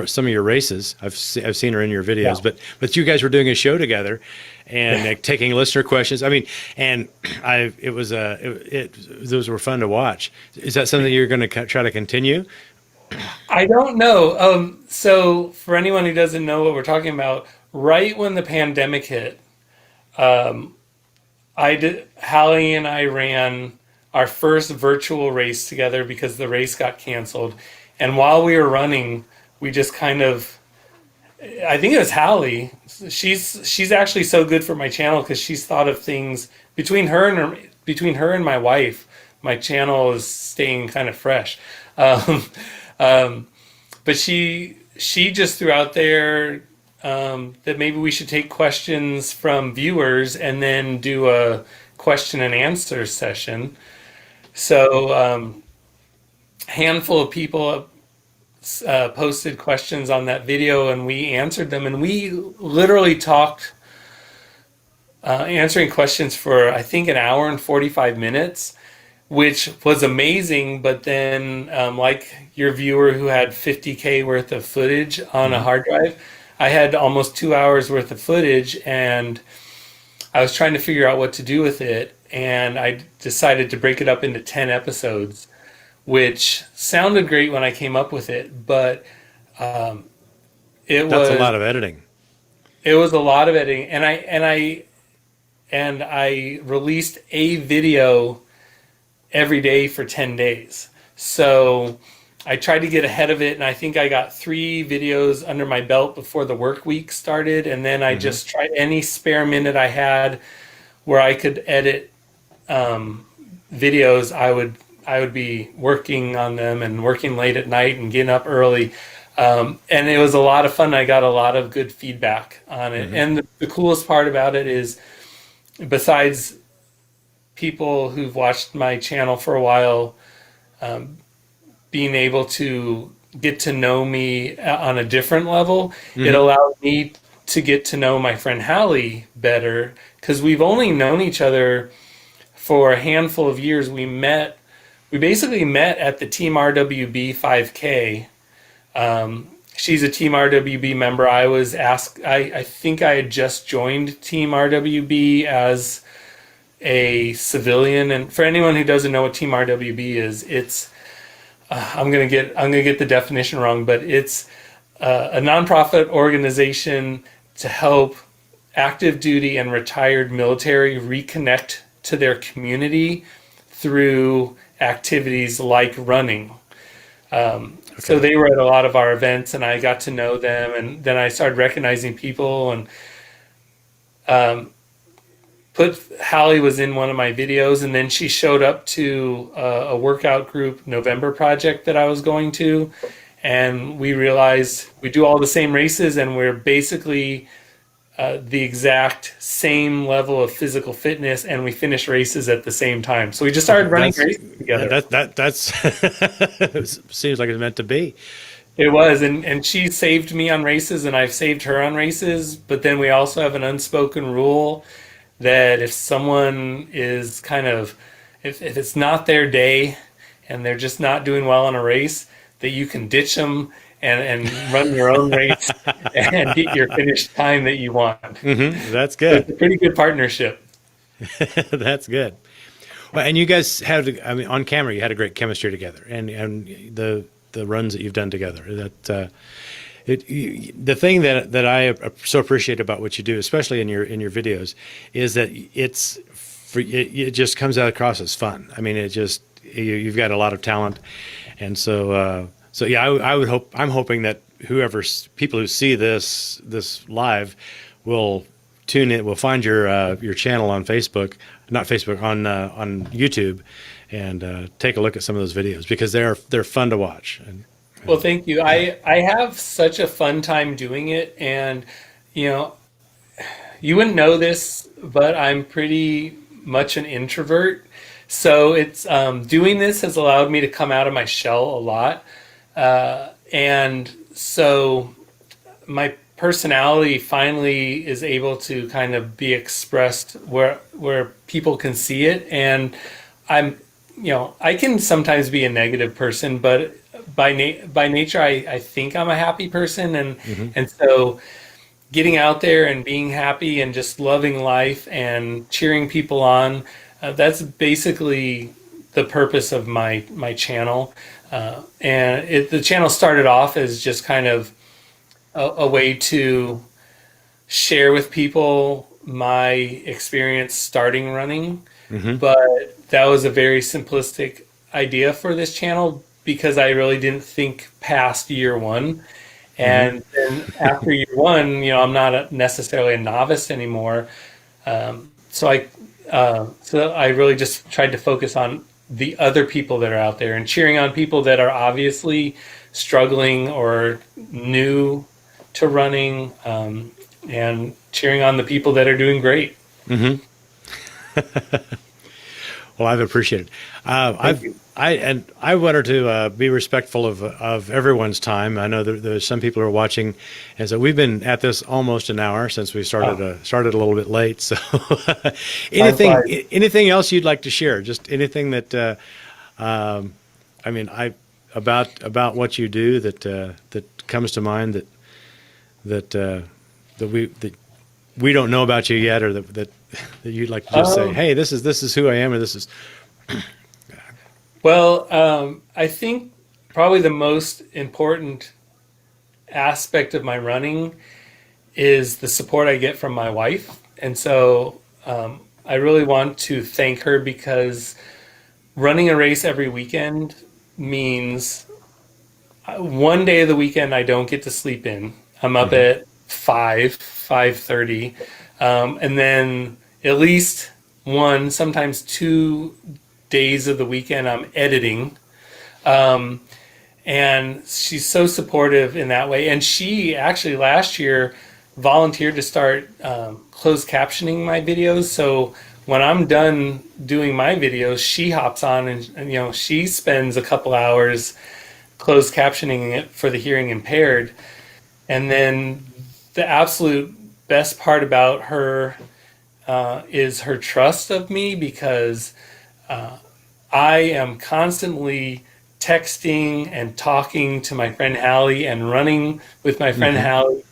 some of your races. I've seen her in your Yeah. videos, but you guys were doing a show together, and taking listener questions. I mean, and those were fun to watch. Is that something you're going to try to continue? I don't know. So for anyone who doesn't know what we're talking about, right when the pandemic hit, Hallie and I ran our first virtual race together because the race got canceled. And while we were running, we just kind of, I think it was Hallie. She's actually so good for my channel because she's thought of things between her and my wife. My channel is staying kind of fresh. Um, um, but she just threw out there that maybe we should take questions from viewers and then do a question and answer session. So handful of people posted questions on that video, and we answered them, and we literally talked answering questions for I think an hour and 45 minutes, which was amazing. But then, like your viewer who had 50K worth of footage on a Mm-hmm. hard drive, I had almost 2 hours worth of footage, and I was trying to figure out what to do with it. And I decided to break it up into 10 episodes, which sounded great when I came up with it, but it That's a was lot of editing. it was a lot of editing, and I released a video every day for 10 days. So I tried to get ahead of it, and I think I got 3 videos under my belt before the work week started. And then I Hmm. just tried any spare minute I had where I could edit videos. I would be working on them and working late at night and getting up early. And it was a lot of fun. I got a lot of good feedback on it. Hmm. And the coolest part about it is, besides people who've watched my channel for a while, being able to get to know me on a different level, it Hmm. allowed me to get to know my friend Hallie better because we've only known each other for a handful of years. We basically met at the Team RWB 5K. She's a Team RWB member. I was asked, I think I had just joined Team RWB as a civilian. And for anyone who doesn't know what Team RWB is, it's I'm gonna get the definition wrong, but it's a nonprofit organization to help active duty and retired military reconnect to their community through activities like running. So Okay. they were at a lot of our events, and I got to know them, and then I started recognizing people. And put Hallie was in one of my videos, and then she showed up to a workout group November project that I was going to, and we realized we do all the same races, and we're basically the exact same level of physical fitness, and we finish races at the same time. So we just started running That's races together. that's seems like it's meant to be. It was, and she saved me on races, and I've saved her on races. But then we also have an unspoken rule that if someone is kind of, if it's not their day and they're just not doing well in a race, that you can ditch them and run your own race and get your finished time that you want. That's So it's good. a pretty good partnership. That's good. Well, and you guys had, I mean, on camera, you had a great chemistry together, and the runs that you've done together. The thing that I so appreciate about what you do, especially in your videos, is that it just comes out across as fun. I mean, you've got a lot of talent, and so yeah, I'm hoping that people who see this live will tune in, will find your channel on Facebook, not Facebook, on YouTube, and take a look at some of those videos because they're fun to watch. Well, thank you. I have such a fun time doing it, and you know, you wouldn't know this, but I'm pretty much an introvert. So it's doing this has allowed me to come out of my shell a lot, and so my personality finally is able to kind of be expressed where people can see it. And I'm, I can sometimes be a negative person, by nature, I think I'm a happy person, Hmm. and so getting out there and being happy and just loving life and cheering people on, that's basically the purpose of my channel. And the channel started off as just kind of a way to share with people my experience starting running, Hmm. but that was a very simplistic idea for this channel because I really didn't think past year one. Hmm. And then after year one, I'm not necessarily a novice anymore. So I really just tried to focus on the other people that are out there and cheering on people that are obviously struggling or new to running, and cheering on the people that are doing great. Hmm. Well, I've appreciated. Thank you. I wanted to be respectful of everyone's time. I know there's some people who are watching, and so we've been at this almost an hour since we started Oh, started a little bit late. So, time anything flies. anything else you'd like to share? Just anything that I mean, I about what you do that comes to mind that that we don't know about you yet, or that you'd like to just say, Um, hey, this is who I am, or this is. well, I think probably the most important aspect of my running is the support I get from my wife. And so I really want to thank her because running a race every weekend means one day of the weekend I don't get to sleep in. I'm up Mhm. at 5:30, and then at least one, sometimes 2 days of the weekend I'm editing. Um, and she's so supportive in that way. And she actually last year volunteered to start closed captioning my videos. So when I'm done doing my videos, she hops on and she spends a couple hours closed captioning it for the hearing impaired. And then the absolute best part about her is her trust of me because I am constantly texting and talking to my friend Hallie and running with my friend Mhm. Hallie.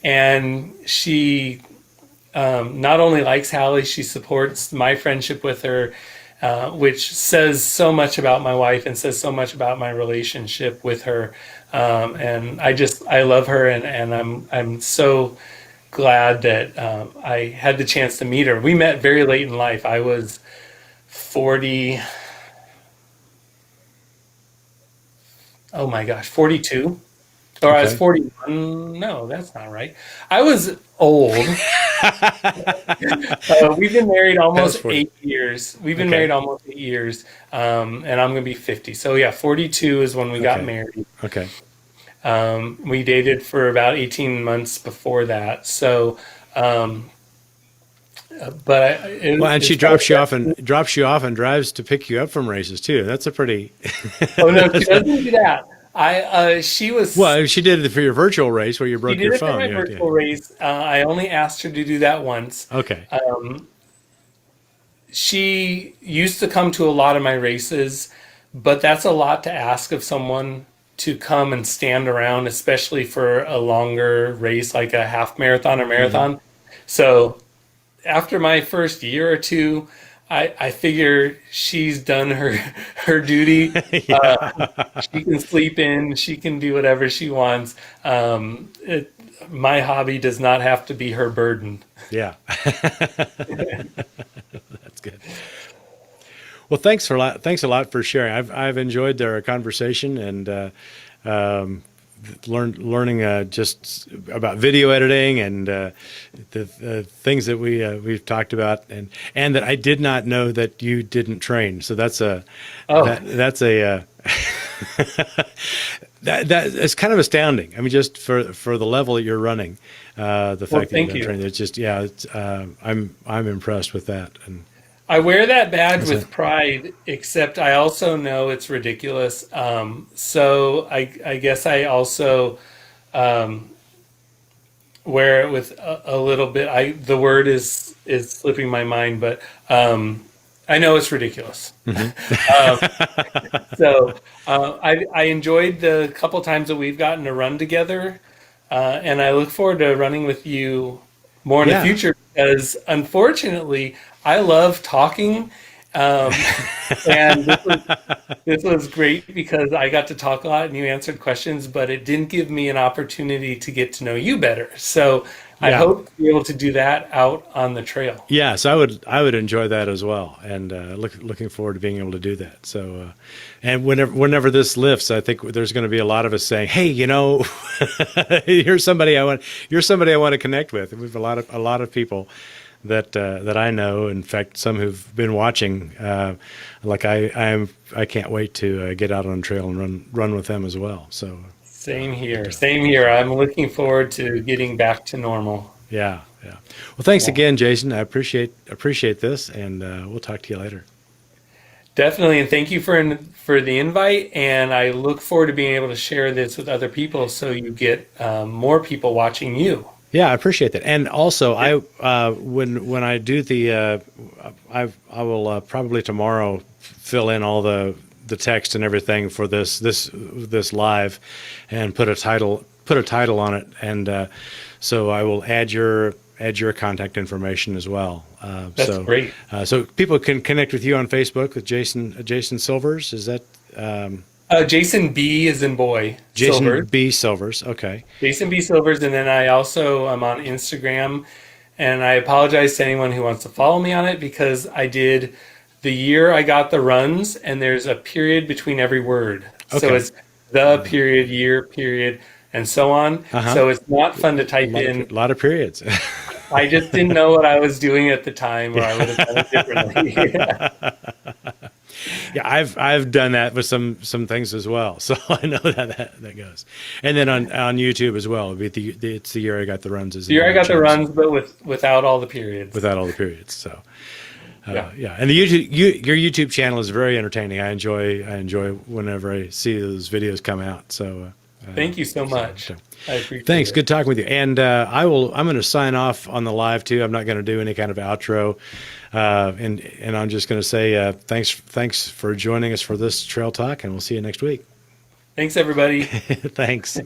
And she not only likes Hallie, she supports my friendship with her, which says so much about my wife and says so much about my relationship with her. And I love her, and I'm so glad that I had the chance to meet her. We met very late in life. I was 40, oh my gosh, 42. Or I was Okay. 41. No, that's not right. I was old. We've been married That's almost 40. 8 years. We've been Okay. married almost 8 years, and I'm going to be 50. So yeah, 42 is when we got Okay. married. Okay. We dated for about 18 months before that. So, um, Well, and she it's probably drops you off and drives to pick you up from races too. That's a pretty. oh no, she That's a, doesn't do that. well, she did it for your virtual race where you She broke did your it for phone. my Yeah. Yeah. virtual race. I only asked her to do that once. Okay. Um, she used to come to a lot of my races, but that's a lot to ask of someone to come and stand around, especially for a longer race like a half marathon or Hmm. marathon. So after my first year or two, I figure she's done her duty. Uh, Yeah. she can sleep in, she can do whatever she wants. My hobby does not have to be her burden. Yeah. That's good. Well, thanks for a lot. Thanks a lot for sharing. I've enjoyed our conversation and learning just about video editing and the things that we've talked about, and that I did not know that you didn't train. So Oh, that's a that is kind of astounding. I mean, just for the level that you're running, the well, fact that you thank don't you. train, it's just yeah. I'm impressed with that, and I wear that badge that's a with pride, except I also know it's ridiculous. So I guess I also um, wear it with a little bit. The word is slipping my mind, but I know it's ridiculous. So I enjoyed the couple times that we've gotten to run together, and I look forward to running with you more in the Yeah. future because unfortunately I love talking, um, and this was great because I got to talk a lot and you answered questions, but it didn't give me an opportunity to get to know you better. So I Yeah. hope to be able to do that out on the trail. Yes, I would enjoy that as well, and looking forward to being able to do that. So, and whenever this lifts, I think there's going to be a lot of us saying, "Hey, you're somebody I want to connect with." And we have a lot of people that I know. In fact, some who've been watching. Like I can't wait to get out on the trail and run with them as well. So, Same here. Same here. I'm looking forward to getting back to normal. yeah, yeah. Well, thanks Yeah. again, Jason. I appreciate this, and we'll talk to you later. Definitely, and thank you for the invite. And I look forward to being able to share this with other people, so you get more people watching you. Yeah, I appreciate that. And also, I when I do I will probably tomorrow fill in all the text and everything for this live, and put a title on it, and so I will add your contact information as well. That's great. So people can connect with you on Facebook with Jason Silvers. Is that Jason B is in boy Jason Silvers. B Silvers? Okay. Jason B Silvers, and then I also am on Instagram. And I apologize to anyone who wants to follow me on it because I did the year I got the runs, and there's a period between every word. So Okay. it's the period, year period, and so on. Uh-huh. So it's not fun to A type lot in. of, lot of periods. I just didn't know what I was doing at the time, or I would have done it differently. Yeah, I've done that with some things as well, so I know that goes. And then on YouTube as well, it's the year I got the runs as The the year I year I got the chose, runs, but without all the periods. without all the periods. So Yeah. yeah, and your YouTube channel is very entertaining. I enjoy whenever I see those videos come out. So Thank you so much. so I appreciate thanks. it. Good talking with you. And I'm going to sign off on the live too. I'm not going to do any kind of outro. And I'm just going to say thanks for joining us for this trail talk, and we'll see you next week. Thanks, everybody. Thanks.